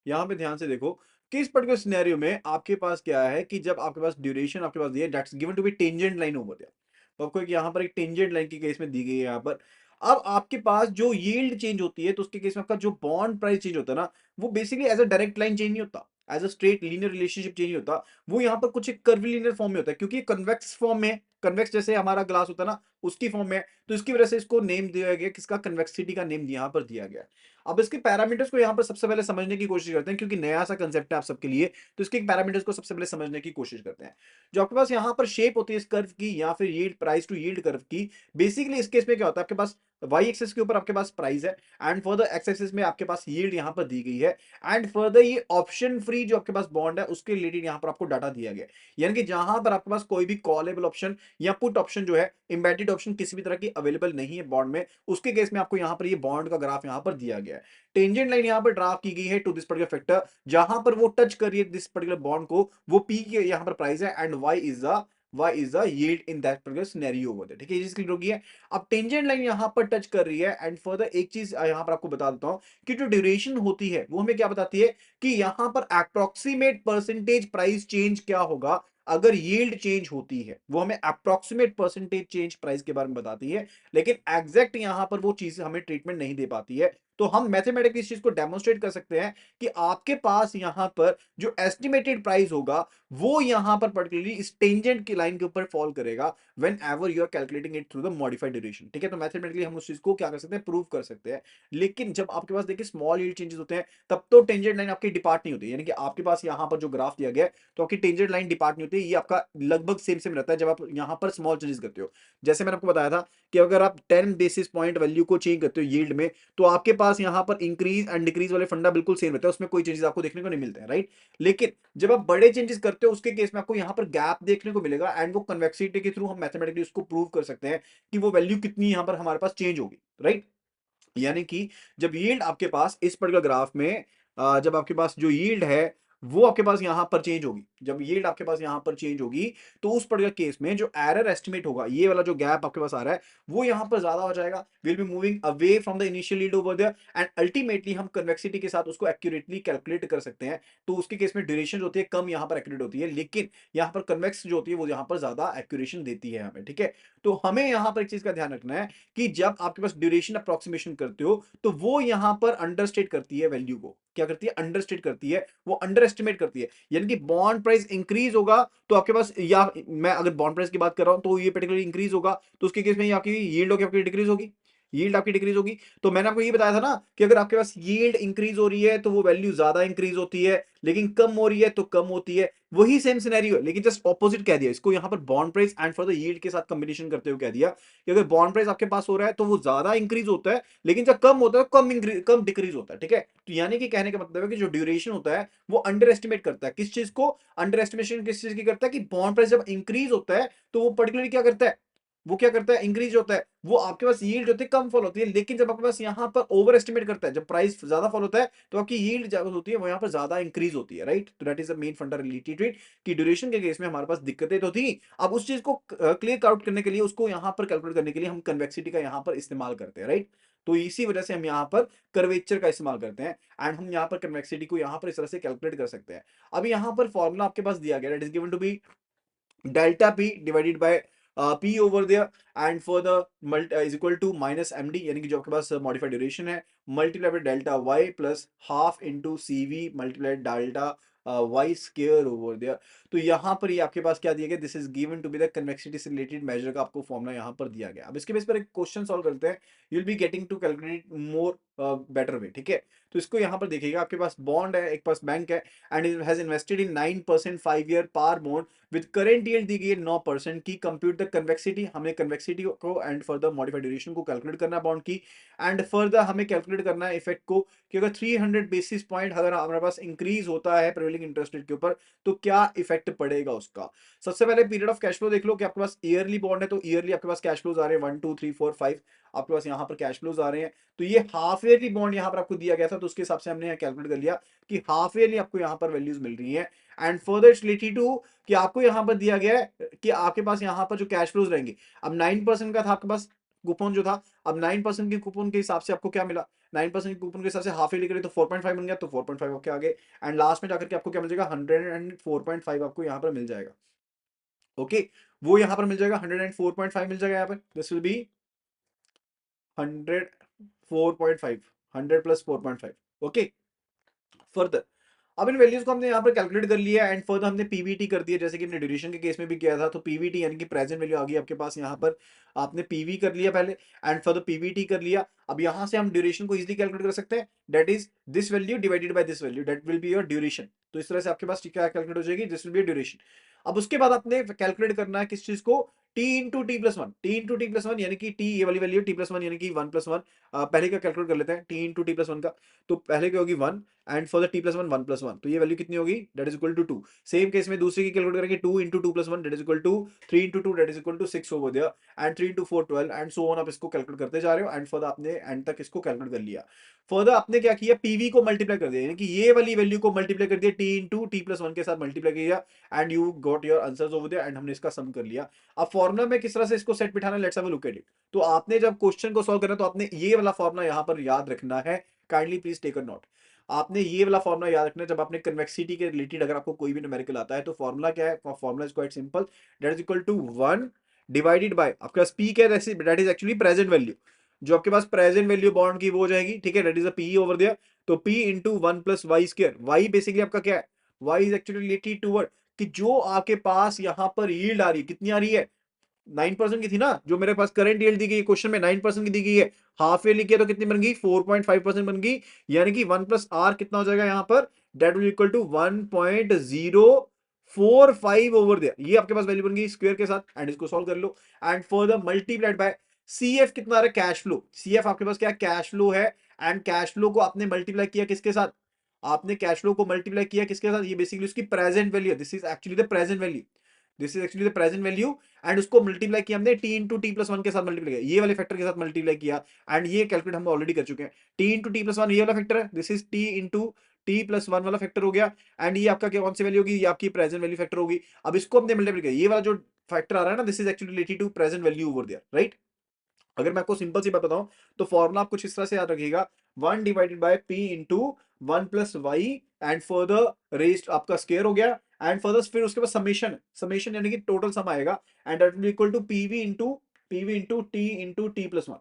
यहाँ पे ध्यान से देखो कि इस पर्टिकुलर सिनेरियो में आपके पास क्या है कि जब आपके पास ड्यूरेशन आपके पास दी है that's given to be tangent line over there. तो आपको एक यहाँ पर एक टेंजेंट लाइन की केस में दी गई है यहाँ पर। अब आपके पास जो यील्ड चेंज होती है तो उसके केस में आपका जो बॉन्ड प्राइस चेंज होता है ना वो basically as a direct line change नहीं होता as a straight linear relationship change नहीं होता। वो यहाँ पर कुछ एक कर्वीलिनियर फॉर्म में होता है क्योंकि कन्वेक्स फॉर्म में कन्वेक्स जैसे हमारा ग्लास होता है ना उसकी फॉर्म में तो इसकी वजह से इसको नेम दिया गया किसका कन्वेक्सिटी का नेम यहाँ पर दिया गया। अब इसके पैरामीटर्स को यहाँ पर सबसे पहले समझने की कोशिश करते हैं क्योंकि नया सा कंसेप्ट है आप सबके लिए तो इसके पैरामीटर्स को सबसे पहले समझने की कोशिश करते हैं। जो आपके पास यहाँ पर शेप होती है इस कर्व की या फिर yield price to yield curve की बेसिकली इस केस में क्या होता है आपके पास वाई एक्सेस के ऊपर आपके पास प्राइस है एंड फर्दर एक्स एक्सेस में आपके पास यील्ड यहाँ पर दी गई है एंड फर्दर ये ऑप्शन फ्री जो आपके पास बॉन्ड है उसके रिलेटेड यहाँ पर आपको डाटा दिया गया है। यानी कि जहां पर आपके पास कोई भी कॉलेबल ऑप्शन या पुट ऑप्शन जो है एम्बेडेड ऑप्शन किसी भी तरह की अवेलेबल नहीं है बॉन्ड में उसके केस में आपको यहाँ पर ये बॉन्ड का ग्राफ यहाँ पर दिया गया है। टेंजेंट लाइन यहाँ पर ड्राफ्ट की गई है टू दिस पर्टिकुलर फैक्टर जहां पर वो टच कर रही है दिस पर्टिकुलर बॉन्ड को वो पी के यहाँ पर प्राइस है and y is the yield in that particular scenario over there। ठीक है ये चीज क्लियर होगी है। अब टेंजेंट लाइन यहाँ पर टच कर रही है एंड फर्दर एक चीज यहाँ पर आपको बता देता हूँ कि जो ड्यूरेशन होती है वो हमें क्या बताती है कि यहाँ पर अप्रोक्सीमेट परसेंटेज प्राइस चेंज क्या होगा अगर यील्ड चेंज होती है। वो हमें अप्रोक्सीमेट परसेंटेज चेंज प्राइस के बारे में बताती है लेकिन एग्जैक्ट यहां पर वो चीज हमें ट्रीटमेंट नहीं दे पाती है। तो हम मैथमेटिकली इस चीज को डेमोन्स्ट्रेट कर सकते हैं कि आपके पास यहां पर जो एस्टिमेटेड प्राइस होगा वो यहां पर पर्टिकुलरली इस टेंजेंट की लाइन के ऊपर फॉल करेगा whenever you are calculating it through the modified duration. ठीक है तो मैथमेटिकली हम उस चीज को क्या कर सकते हैं प्रूव कर सकते हैं। लेकिन जब आपके पास देखिए स्मॉल यील्ड चेंजेस होते हैं तब तो टेंजेंट लाइन आपकी डिपार्ट नहीं होती यानी कि आपके पास यहां पर जो ग्राफ दिया गया है तो आपकी टेंजेंट लाइन डिपार्ट नहीं होती ये आपका लगभग सेम सेम रहता है जब आप यहां पर स्मॉल चेंजेस करते हो। जैसे मैंने आपको बताया था कि अगर आप 10 बेसिस पॉइंट वैल्यू को चेंज करते हो यील्ड में तो आपके पास यहां पर इंक्रीज एंड डिक्रीज वाले फंडा बिल्कुल सेम रहता है उसमें कोई चेंजेस आपको देखने को नहीं मिलते हैं राइट। लेकिन जब आप बड़े चेंजेस करते हो उसके केस में आपको यहां पर गैप देखने को मिलेगा एंड वो कन्वेक्सिटी के थ्रू हम मैथमेटिकली उसको प्रूव कर सकते हैं कि वो वैल्यू कितनी यहां पर हमारे पास चेंज होगी राइट। यानी कि जब यील्ड आपके पास इस पर्टिकुलर ग्राफ में जब आपके पास जो यील्ड है वो आपके पास यहां पर चेंज होगी जब यील्ड आपके पास यहां पर चेंज होगी तो उस पर्टिकुलर केस में जो एरर एस्टिमेट होगा ये वाला जो गैप आपके पास आ रहा है वो यहां पर ज्यादा हो जाएगा। Will be moving away from the initial yield over there and ultimately हम कन्वेक्सिटी के साथ उसको एक्यूरेटली कैलकुलेट कर सकते हैं। तो उसके केस में ड्यूरेशन होती है कम यहां पर एक्यूरेट होती है लेकिन यहां पर कन्वेक्स जो होती है वो यहां पर ज्यादा एक्यूरेशन देती है हमें। ठीक है तो हमें यहां पर एक चीज का ध्यान रखना है कि जब आपके पास ड्यूरेशन अप्रोक्सीमेशन करते हो तो वो यहां पर अंडरस्टेट करती है वैल्यू को क्या करती है अंडरस्टेट करती है वो अंडर एस्टिमेट करती है। यानी कि बॉन्ड प्राइस इंक्रीज होगा तो आपके पास या मैं अगर बॉन्ड प्राइस की बात कर रहा हूं तो ये पर्टिकुलरली इंक्रीज होगा तो उसके केस में आपकी यील्ड होगी आपकी डिक्रीज होगी यील्ड आपकी डिक्रीज होगी। तो मैंने आपको ये बताया था ना कि अगर आपके पास यील्ड इंक्रीज हो रही है तो वो वैल्यू ज्यादा इंक्रीज होती है लेकिन कम हो रही है तो कम होती है। वही सेम सिनेरियो है, लेकिन जस्ट ऑपोजिट कह दिया इसको, यहाँ पर bond price and for the yield के साथ कॉम्बिनेशन करते हुए कह दिया कि अगर बॉन्ड प्राइस आपके पास हो रहा है तो वो ज्यादा इंक्रीज होता है, लेकिन जब कम होता है तो कम डिक्रीज होता है, ठीक है। तो यानी कि कहने का मतलब है कि जो ड्यूरेशन होता है वो अंडर एस्टिमेट करता है किस चीज को, अंडर एस्टिमेशन किस चीज की करता है कि बॉन्ड प्राइस जब इंक्रीज होता है तो वो पर्टिकुलरली क्या करता है, वो क्या करता है, इंक्रीज होता है, वो आपके पास यील्ड होती है कम फॉल होती है, लेकिन जब आपके पास यहाँ पर ओवर एस्टिमेट करता है, जब प्राइस ज्यादा फॉल होता है तो आपकी यील्ड होती है वो यहाँ पर ज्यादा इंक्रीज होती है, राइट। तो that is the main fundamental trade कि ड्यूरेशन के केस में हमारे पास दिक्कतें तो थी, अब उस चीज को क्लियर आउट करने के लिए, उसको यहाँ पर कैलकुलेट करने के लिए हम कन्वेक्सिटी का यहाँ पर इस्तेमाल करते हैं, राइट। तो इसी वजह से हम यहाँ पर कर्वेचर का इस्तेमाल करते हैं एंड हम यहाँ पर कन्वेक्सिटी को यहाँ पर इस तरह से कैलकुलेट कर सकते हैं। अब यहाँ पर फॉर्मूला आपके पास दिया गया, it is given to be delta p divided by p over there and for the is equal to minus md, यानी कि जो आपके पास मॉडिफाइड ड्यूरेशन है, multiply by delta y plus half into cv multiply delta y square over there. तो यहाँ पर ये आपके पास क्या दिया गया, this is given to be the convexity से रिलेटेड मेजर का आपको फॉर्मूला यहाँ पर दिया गया। अब इसके बेस पर एक क्वेश्चन सॉल्व करते हैं, you will be getting to calculate more better way, ठीक है। तो इसको यहाँ पर देखिएगा, आपके पास बॉन्ड है, एक पास बैंक है and it has invested in 9% 5 year par bond with current yield दी गई है 9% की। कंप्यूट द कन्वेक्सिटी, हमें कन्वेक्सिटी को एंड फर्दर मॉडिफाइड ड्यूरेशन को कैलकुलेट करना है बॉन्ड की, एंड फर्दर हमें कैलकुलेट करना है इफेक्ट को कि अगर 300 बेसिस पॉइंट अगर हमारे पास इंक्रीज होता है प्रिवेलिंग इंटरेस्ट रेट के ऊपर तो क्या इफेक्ट पड़ेगा उसका। सबसे पहले पीरियड ऑफ कैश फ्लो देख लो कि आपके पास ईयरली बॉन्ड है तो ईयरली आपके पास कैश फ्लोज आ रहे हैं 1 2 3 4 5, आपके पास यहाँ पर कैश फ्लोज आ रहे हैं। तो ये हाफ ईयरली बॉन्ड यहाँ पर आपको दिया गया था तो उसके हिसाब से हमने यहाँ कैलकुलेट कर लिया कि हाफ ईयरली आपको यहाँ पर वैल्यूज मिल रही है। And further it's related to कि आपको यहाँ पर दिया गया है कि आपके पास यहाँ पर जो कैश फ्लोज रहेंगे, अब 9% का था आपके पास कूपन जो था, अब 9% के कूपन के हिसाब से आपको क्या मिला, 9% के कूपन के हिसाब से हाफ ईयरली करें तो 4.5 बन गया, तो 4.5 आपके आगे एंड लास्ट में जाकर के आपको क्या मिल जाएगा 104.5 आपको यहाँ पर मिल जाएगा। ओके, वो यहाँ पर मिल जाएगा 104.5 मिल जाएगा यहाँ पर, this will be 104.5, 100 plus 4.5। Okay, further अब इन वैल्यूज को हमने यहाँ पर कैलकुलेट कर लिया एंड फर्दर हमने पीवीटी कर दिया, जैसे कि हमने ड्यूरेशन के केस में भी किया था। तो पीवीटी यानी कि प्रेजेंट वैल्यू आ गई आपके पास, यहाँ पर आपने पीवी कर लिया पहले एंड फर्दर पीवीटी कर लिया। अब यहाँ से हम ड्यूरेशन को इजीली कैलकुलेट कर सकते हैं, that is this value divided by this value, that will be your duration. तो इस तरह से आपके पास क्या कैलकुलेट हो जाएगी, दिस विल बी ड्यूरेशन। अब उसके बाद आपने कैलकुलेट करना है किस चीज को, T into T plus one, T into T plus one यानी कि टी ये वाली वैल्यू, टी प्लस वन यानी कि 1+1। पहले का कैलकुलेट कर लेते हैं, T into T plus one का, तो पहले की होगी 1 and for the T plus one 1+1, तो ये वैल्यू कितनी होगी, that is equal to 2। Same case में दूसरे की कैलकुलेट करेंगे, 2 into 2+1 that is equal to 3 into 2 that is equal to 6 over there and 3 into 4 12 and so on. आप इसको कैलकुलेट करते जा रहे हो एंड फर्दर आपने एंड तक इसको कैलकुलेट कर लिया। फर्दर आपने क्या किया, पीवी को मल्टीप्लाई कर दिया, यानी कि ये वाली वैल्यू को मल्टीप्लाई कर दिया T into T plus one के साथ मल्टीप्लाई किया and you got your answers over there and हमने इसका सम कर लिया। अब फॉर्मुला में किस तरह से इसको सेट बिठाना, let's have a look at it. तो आपने जब क्वेश्चन को सॉल्व करना तो आपने ये वाला फॉर्मुला यहाँ पर याद रखना है, kindly please take a note. आपने ये वाला फॉर्मुला याद रखना है जब आपने कन्वेक्सिटी के रिलेटेड अगर आपको कोई भी न्यूमेरिकल आता है तो फॉर्मुला क्या है, formula is quite simple, that is equal to 1 divided by आपके पास पी क्या है, that is actually present value, जो आपके पास प्रेजेंट वैल्यू बॉन्ड की वो हो जाएगी, ठीक है, that is a P over there. तो P into 1 plus Y square, Y basically आपका क्या है, Y is actually related toward कि जो आपके पास यहाँ पर यील्ड आ रही है, कितनी आ रही है, 9% की थी ना, जो मेरे पास करंट यील्ड दी गई है क्वेश्चन में 9% की दी गई है, हाफ ईयरली किया तो कितनी बन गई 4.5% बन गई, यानी कि 1 प्लस आर कितना हो जाएगा यहाँ पर, that will equal to 1.045 over there. ये आपके पास वैल्यू बन गई स्क्वायर के साथ एंड इसको सॉल्व कर लो and further multiplied by C F कितना आ रहा है, कैश फ्लो। सी एफ आपके पास क्या कैश फ्लो है एंड कैश फ्लो को आपने मल्टीप्लाई किया किसके साथ, आपने कैश फ्लो को मल्टीप्लाई किया किसके साथ, ये बेसिकली उसकी प्रेजेंट वैल्यू है, this is actually the present value, this is actually the present value and उसको मल्टीप्लाई किया हमने T into T plus one के साथ मल्टीप्लाई किया, ये वाले फैक्टर के साथ मल्टीप्लाई किया एंड ये कैलकुलेट हम ऑलरेडी कर चुके हैं। T into T plus one ये वाला फैक्टर है, this is T into T plus one वाला फैक्टर हो गया एंड ये आपका क्या कौन सी वैल्यू होगी, ये आपकी प्रेजेंट वैल्यू फैक्टर होगी। अब इसको हमने मल्टीप्लाई किया, ये वाला जो फैक्टर आ रहा है ना, this is actually related to present value over there, right. अगर मैं आपको सिंपल सी बात बताऊं तो फॉर्मुला आप कुछ इस तरह से याद रखिएगा, 1 divided by P into 1 plus Y and further rest आपका स्केयर हो गया एंड फर्दर फिर उसके बाद समेशन, समेशन यानी कि टोटल सम आएगा and that will equal to PV into T plus one.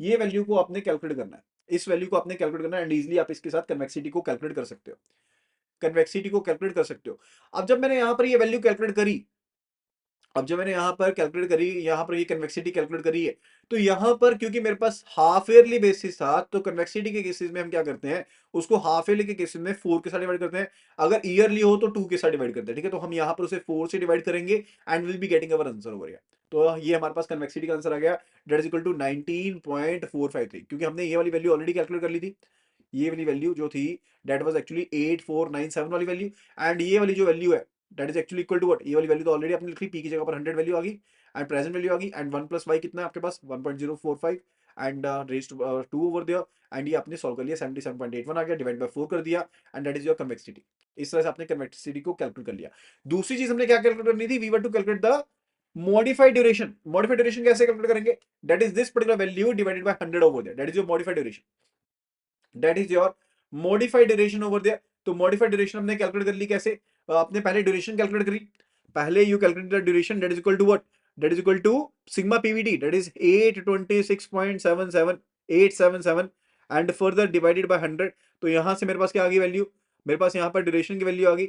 ये वैल्यू को आपने कैलकुलेट करना है, इस वैल्यू को आपने कैलकुलेट करना है एंड इजीली आप इसके साथ कन्वेक्सिटी को कैलकुलेट कर सकते हो, कन्वेक्सिटी को कैलकुलेट कर सकते हो। अब जब मैंने यहां पर ये वैल्यू कैलकुलेट करी, अब जब मैंने यहाँ पर कैलकुलेट करी, यहाँ पर ये कन्वेक्सिटी कैलकुलेट करी है, तो यहाँ पर क्योंकि मेरे पास हाफ ईयरली बेसिस था, तो कन्वेक्सिटी के केसेस में हम क्या करते हैं, उसको हाफ ईयरली के केसेस में 4 के साथ डिवाइड करते हैं। अगर ईयरली हो तो 2 के साथ डिवाइड करते हैं, ठीक है। तो हम यहाँ पर उसे 4 से डिवाइड करेंगे and will be getting our answer over here. तो ये हमारे पास कन्वेक्सिटी का आंसर आ गया, दैट इज इक्वल टू 19.453, क्योंकि हमने ये वाली वैल्यू ऑलरेडी कैलकुलेट कर ली थी। ये वाली वैल्यू जो थी दैट वाज एक्चुअली 8497 वाली वैल्यू, एंड ये वाली जो वैल्यू है that is actually equal to what, ये वाली वैल्यू तो ऑलरेडी आपने लिख ली, पी की जगह पर 100 वैल्यू आ गई एंड प्रेजेंट वैल्यू आ गई, एंड 1 प्लस वाई कितना है आपके पास 1.045 and raise to 2 over there, and ये आपने सॉल्व कर लिया 77.81 आ गया, डिवाइड बाय 4 कर दिया, and that is your convexity. इस तरह से आपने कन्वेक्सिटी को कैलकुलेट कर लिया। दूसरी चीज हमने क्या कैलकुलेट करनी थी, we were to calculate the modified duration. Modified duration कैसे कैलकुलेट करेंगे, that is this particular value divided by 100 over there, that is your modified duration, that is your modified duration over there. तो modified duration हमने calculate कर ली कैसे, आपने पहले duration calculate करी, पहले you calculate the duration, that is equal to what, that is equal to sigma PVT, that is 826.77877 and further divided by 100। तो यहां से मेरे पास क्या आ गई वैल्यू, मेरे पास यहां पर ड्यूरेशन की वैल्यू आ गई,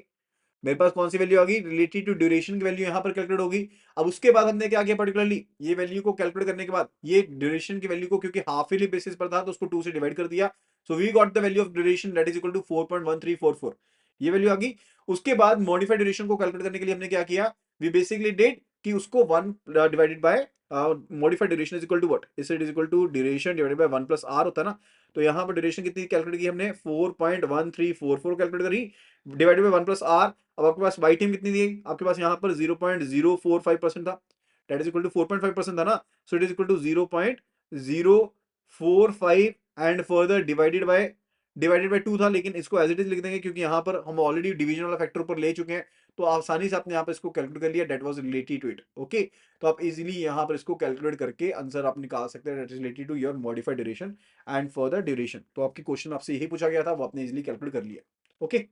मेरे पास कौन सी वैल्यू आ गई, रिलेटेड टू ड्यूरेशन की वैल्यू यहां पर कैलकुलेट होगी। अब उसके बाद हमने क्या किया, पर्टिकुलरली ये वैल्यू को कैलकुलेट करने के बाद ये ड्यूरेशन की वैल्यू को, क्योंकि हाफ ईयरली बेसिस पर था तो उसको 2 से डिवाइड कर दिया, so we got the value of duration that is equal to 4.1344, ये वैल्यू आ गई। उसके बाद मॉडिफाइड ड्यूरेशन को कैलकुलेट करने के लिए हमने क्या किया, वी बेसिकली डिड कि उसको 1 divided by modified duration is equal to what, is it is equal to duration divided by 1 plus R होता है ना। तो यहाँ पर ड्यूरेशन कितनी कैलकुलेट की हमने, 4.1344 कैलकुलेट करी, डिवाइडेड बाय 1 प्लस आर। अब आपके पास वाई टीम कितनी दी, आपके पास यहाँ पर 0.045% था, दैट इज इक्वल टू 4.5% था ना, so it is equal to 0.045 and further divided by 2 था, लेकिन इसको एज इट इज लिख देंगे क्योंकि यहाँ पर हम ऑलरेडी डिवीजन वाला फैक्टर ऊपर ले चुके हैं, तो आसानी से आपने यहाँ पर इसको कैलकुलेट कर लिया, that was related to it, okay. तो आप इजीली यहाँ पर इसको कैलकुलेट करके आंसर आप निकाल सकते हैं, that is related to your modified duration and further duration. तो आपकी क्वेश्चन आपसे यही पूछा गया था, वो आपने इजीली कैलकुलेट कर लिया, ओके।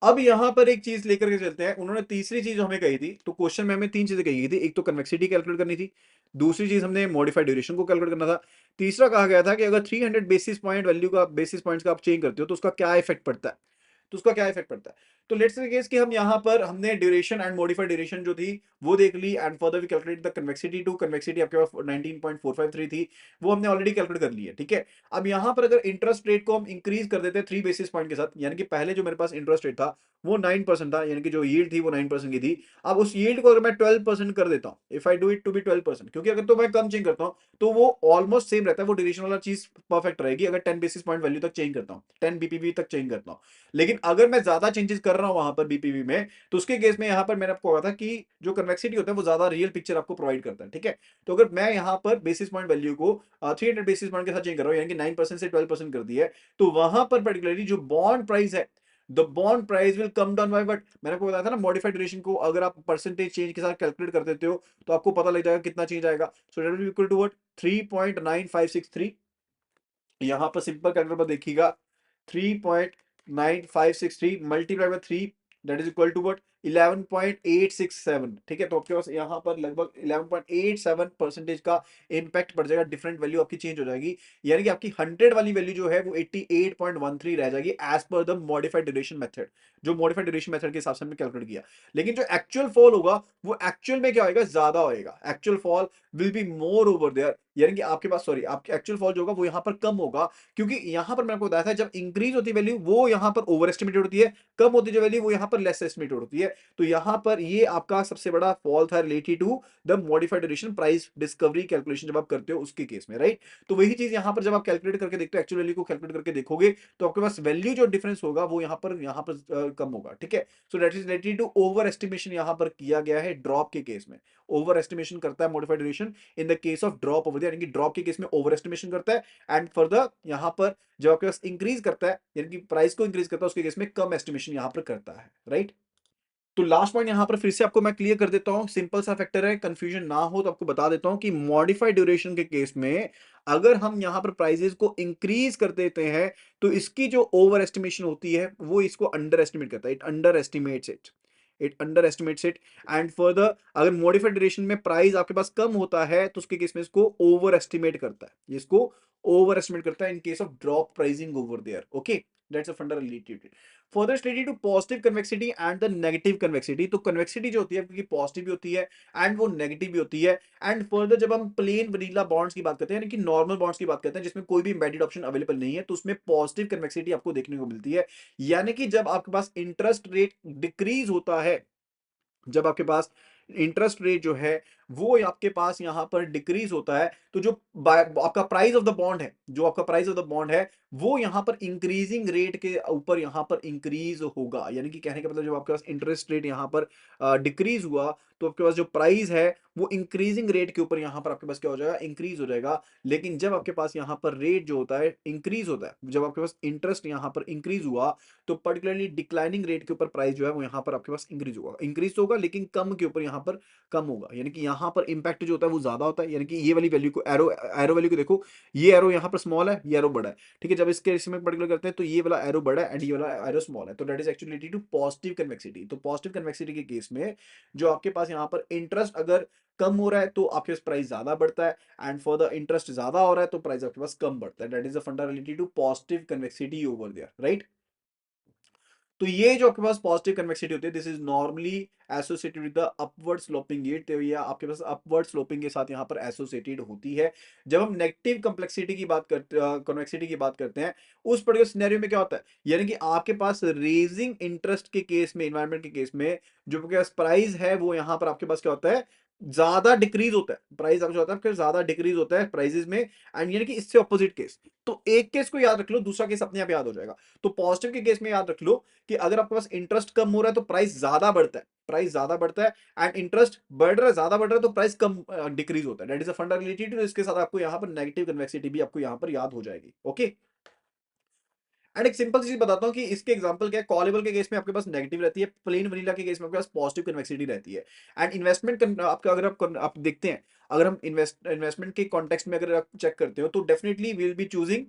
अब यहां पर एक चीज लेकर के चलते हैं, उन्होंने तीसरी चीज हमें कही थी, तो क्वेश्चन में हमें 3 चीजें कही गई थी, एक तो कन्वेक्सिटी कैलकुलेट करनी थी, दूसरी चीज हमने मॉडिफाइड ड्यूरेशन को कैलकुलेट करना था, तीसरा कहा गया था कि अगर 300 बेसिस पॉइंट वैल्यू का बेसिस पॉइंट्स का आप चेंज करते हो तो उसका क्या इफेक्ट पड़ता है, तो उसका क्या इफेक्ट पड़ता है। तो लेट्स से केस कि हम यहाँ पर हमने ड्यूरेशन एंड मॉडिफाइड ड्यूरेशन जो थी वो देख ली, and further we calculate the convexity too, convexity आपके पास 19.453 थी, वो हमने ऑलरेडी कैलकुलेट कर ली है, ठीक है। अब यहाँ पर अगर इंटरेस्ट रेट को हम इंक्रीज कर देते हैं 3 बेसिस पॉइंट के साथ, यानी कि पहले जो मेरे पास इंटरेस्ट रेट था वो 9% था, यानी कि जो यील्ड थी वो 9% की थी, अब उस यील्ड को अगर मैं 12% कर देता हूँ, if I do it to be 12%, क्योंकि अगर तो मैं कम चेंज करता हूँ तो वो ऑलमोस्ट सेम रहता है, वो ड्यूरेशन वाला चीज परफेक्ट रहेगी अगर 10 बेसिस पॉइंट वैल्यू तक चेंज करता हूँ, 10 बीपीवी तक चेंज करता हूँ। लेकिन अगर मैं ज्यादा चेंजेस कर रहा हूँ वहां पर बीपीवी में, तो उसके केस में यहाँ पर मैंने आपको कहा था कि जो कन्वेक्सिटी होता है वो ज्यादा रियल पिक्चर आपको प्रोवाइड करता है, ठीक है। तो अगर मैं यहाँ पर बेसिस पॉइंट वैल्यू को 300 बेसिस पॉइंट के साथ चेंज कर रहा हूँ, यानी कि 9% से 12% कर दिया है, तो वहां पर पर्टिकुलरली जो बॉन्ड प्राइस है, the bond price will come down by, but मैंने आपको बताया था ना मॉडिफाइड ड्यूरेशन को अगर आप परसेंटेज चेंज के साथ कैलकुलेट कर देते हो तो आपको पता लग जाएगा कितना चेंज आएगा, so that will be equal to what, 3.9563। यहां पर सिंपल कैलकुलेटर पर देखिएगा, 3.9563 multiply by 3, that is equal to what, 11.867, ठीक है। तो आपके पास यहाँ पर लगभग 11.87 परसेंटेज का इम्पैक्ट पड़ जाएगा, डिफरेंट वैल्यू आपकी चेंज हो जाएगी, यानी कि आपकी 100 वाली वैल्यू जो है वो 88.13 रह जाएगी as per the modified duration method, जो मॉडिफाइड ड्यूरेशन मेथड के हिसाब से हमने कैलकुलेट किया। लेकिन जो एक्चुअल फॉल होगा वो एक्चुअल में क्या होगा, ज्यादा होएगा, actual fall will be more over there, यानी कि आपके पास सॉरी आपके एक्चुअल फॉल जो होगा वो यहाँ पर कम होगा, क्योंकि यहाँ पर मैंने आपको बताया था जब इंक्रीज होती है वैल्यू वो यहाँ पर ओवर एस्टिमेटेड होती है, कम होती है जो वैल्यू वो यहाँ पर लेस एस्टिमेटेड होती है। तो यहाँ पर ये आपका सबसे बड़ा फॉल था related to the modified duration price discovery calculation जब आप करते हो उसके केस में, राइट। तो वही चीज यहाँ पर जब आप कैलकुलेट करके देखते हो, एक्चुअल वैल्यू को कैलकुलेट करके देखोगे, तो आपके पास वैल्यू जो डिफरेंस होगा वो यहाँ पर कम होगा, ठीक है। So that is related to over estimation यहाँ पर किया गया है ड्रॉप के केस में, ओवर एस्टिमेशन करता है modified duration in the case of drop over, यानी कि ड्रॉप के केस में ओवर एस्टिमेशन करता है, एंड फर्दर यहाँ पर जब आपके पास इंक्रीज करता है यानी कि प्राइस को इंक्रीज करता है उसके केस में कम एस्टिमेशन यहाँ पर करता है, राइट। तो लास्ट पॉइंट यहां पर फिर से आपको मैं क्लियर कर देता हूं, सिंपल सा फैक्टर है, कंफ्यूजन ना हो तो आपको बता देता हूं कि मॉडिफाइड ड्यूरेशन के केस में अगर हम यहां पर प्राइजेस को इंक्रीज कर देते हैं तो इसकी जो ओवर एस्टिमेशन होती है वो इसको अंडर एस्टिमेट करता है, it under estimates it and further अगर मॉडिफाइड ड्यूरेशन में प्राइस आपके पास कम होता है तो उसके केस में इसको ओवर एस्टिमेट करता है, इसको ओवर एस्टिमेट करता है in case of drop pricing over there, okay. That's a fundamental related. Further it's related to positive convexity and the negative convexity. तो कन्वेक्सिटी जो होती है क्योंकि पॉजिटिव भी होती है एंड वो नेगेटिव भी होती है। एंड फर्दर जब हम प्लेन वनीला बॉन्ड्स की बात करते हैं यानी कि नॉर्मल बॉन्ड्स की बात करते हैं जिसमें कोई भी एम्बेडेड ऑप्शन अवेलेबल नहीं है, तो उसमें पॉजिटिव कन्वेक्सिटी आपको देखने को मिलती है। यानी कि जब आपके पास इंटरेस्ट रेट डिक्रीज होता है, जब आपके पास इंटरेस्ट रेट जो है वो आपके पास यहां पर डिक्रीज होता है, तो जो आपका प्राइस ऑफ द बॉन्ड है, जो आपका प्राइस ऑफ द बॉन्ड है वो यहां पर इंक्रीजिंग रेट के ऊपर यहां पर इंक्रीज होगा। यानी कि कहने का मतलब जब आपके पास इंटरेस्ट रेट यहां पर डिक्रीज हुआ, तो आपके पास जो प्राइस है वो इंक्रीजिंग रेट के ऊपर यहां पर आपके पास क्या हो जाएगा, इंक्रीज हो जाएगा। लेकिन जब आपके पास यहां पर रेट जो होता है इंक्रीज होता है, जब आपके पास इंटरेस्ट यहां पर इंक्रीज हुआ, तो पर्टिकुलरली डिक्लाइनिंग रेट के ऊपर प्राइस जो है वो यहाँ पर आपके पास इंक्रीज होगा, इंक्रीज तो होगा लेकिन कम के ऊपर यहाँ पर कम होगा। यानी कि यहाँ पर इंपैक्ट जो होता है वो ज्यादा होता है। यानी कि ये वाली वैल्यू को एरो एरो वैल्यू को देखो, ये एरो यहाँ पर स्मॉल है, ये एरो बड़ा है, ठीक है। जब इसके इसमें पर्टिकुलर करते हैं तो ये वाला एरो बड़ा है एंड ये वाला एरो स्मॉल है, तो that is actually to positive convexity. तो पॉजिटिव कन्वेक्सिटी के केस में जो आपके पास यहाँ पर इंटरेस्ट अगर कम हो रहा है तो आपके पास प्राइस ज्यादा बढ़ता है, एंड फॉर द इंटरेस्ट ज्यादा हो रहा है तो प्राइस आपके पास कम बढ़ता है। That is the fundamentally to positive convexity over there, right. तो ये जो आपके पास पॉजिटिव कन्वेक्सिटी होती है, this is normally associated with the upward sloping yield, तो ये आपके पास अपवर्ड स्लोपिंग के साथ यहाँ पर एसोसिएटेड होती है। जब हम नेगेटिव कॉम्प्लेक्सिटी की बात करते कन्वेक्सिटी की बात करते हैं, उस पर्टिकुलर सिनेरियो में क्या होता है, यानी कि आपके पास रेजिंग इंटरेस्ट के केस में, इन्वायरमेंट के केस में जो आपके पास प्राइस है वो यहाँ पर आपके पास क्या होता है, ज्यादा डिक्रीज होता है। प्राइस आपको होता है आपके ज्यादा डिक्रीज होता है प्राइसेस में, एंड यानी कि इससे ऑपोजिट केस। तो एक केस को याद रख लो, दूसरा केस अपने आप याद हो जाएगा। तो पॉजिटिव के केस में याद रख लो कि अगर आपके पास इंटरेस्ट कम हो रहा है तो प्राइस ज्यादा बढ़ता है, प्राइस ज्यादा बढ़ता है, एंड इंटरेस्ट बढ़ रहा है, ज्यादा बढ़ रहा है तो प्राइस कम डिक्रीज होता है। That is a fundamentality. तो इसके साथ आपको यहाँ पर नेगेटिव कन्वेक्सिटी भी आपको यहाँ पर याद हो जाएगी, ओके। एंड एक सिंपल चीज बताता हूँ कि इसके एग्जांपल क्या है। कॉलेबल के केस में आपके पास नेगेटिव रहती है, प्लेन वनीला के केस में आपके पास पॉजिटिव कन्वेक्सिटी रहती है। एंड इन्वेस्टमेंट आपका अगर आप देखते हैं, अगर हम इन्वेस्टमेंट के कॉन्टेक्स्ट में अगर आप चेक करते हो, तो डेफिनेटली विल बी चूजिंग,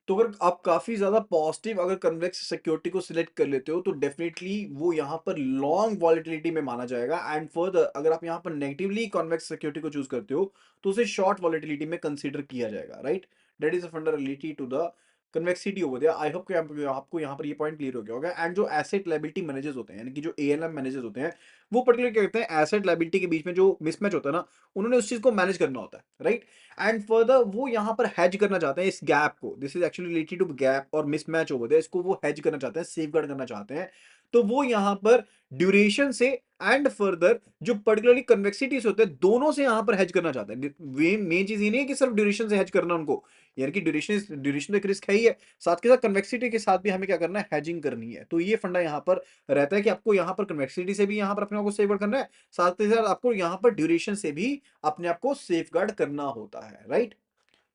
तो अगर आप काफी ज्यादा पॉजिटिव अगर कन्वेक्स सिक्योरिटी को सिलेक्ट कर लेते हो तो डेफिनेटली वो यहाँ पर लॉन्ग वॉलेटिलिटी में माना जाएगा। एंड फर्दर अगर आप यहाँ पर नेगेटिवली कन्वेक्स सिक्योरिटी को चूज करते हो तो उसे शॉर्ट वॉलेटिलिटी में कंसीडर किया जाएगा, right. That is fundamentality to the convexity over there. I hope कि आपको यहाँ पर ये पॉइंट क्लियर हो गया होगा। एंड जो एसेट लायबिलिटी मैनेजर्स होते हैं, यानी कि जो एएलएम मैनेजर्स होते हैं, वो पर्टिकुलर क्या करते हैं, एसेट लायबिलिटी के बीच में जो मिसमैच होता है ना, उन्होंने उस चीज को मैनेज करना होता है, राइट। एंड फर्दर वो यहाँ पर हेज करना चाहते हैं इस गैप को, this is actually related to gap और मिसमैच ओवर देयर, इसको वो हेज करना चाहते हैं, सेफगार्ड करना चाहते हैं। तो वो यहाँ पर ड्यूरेशन से एंड फर्दर जो पर्टिकुलरली कन्वेक्सिटी से होते हैं दोनों से यहाँ पर हेज करना चाहते हैं। मेन चीज ये नहीं है कि सिर्फ ड्यूरेशन से हेज करना उनको, यानी कि ड्यूरेशन तो एक रिस्क है ही है, साथ के साथ कन्वेक्सिटी के साथ भी हमें क्या करना है, हेजिंग करनी है। तो ये फंडा यहाँ पर रहता है कि आपको यहाँ पर कन्वेक्सिटी से भी यहाँ पर अपने आप को सेफगार्ड करना है, साथ के साथ आपको यहाँ पर ड्यूरेशन से भी अपने आप को सेफगार्ड करना होता है, राइट।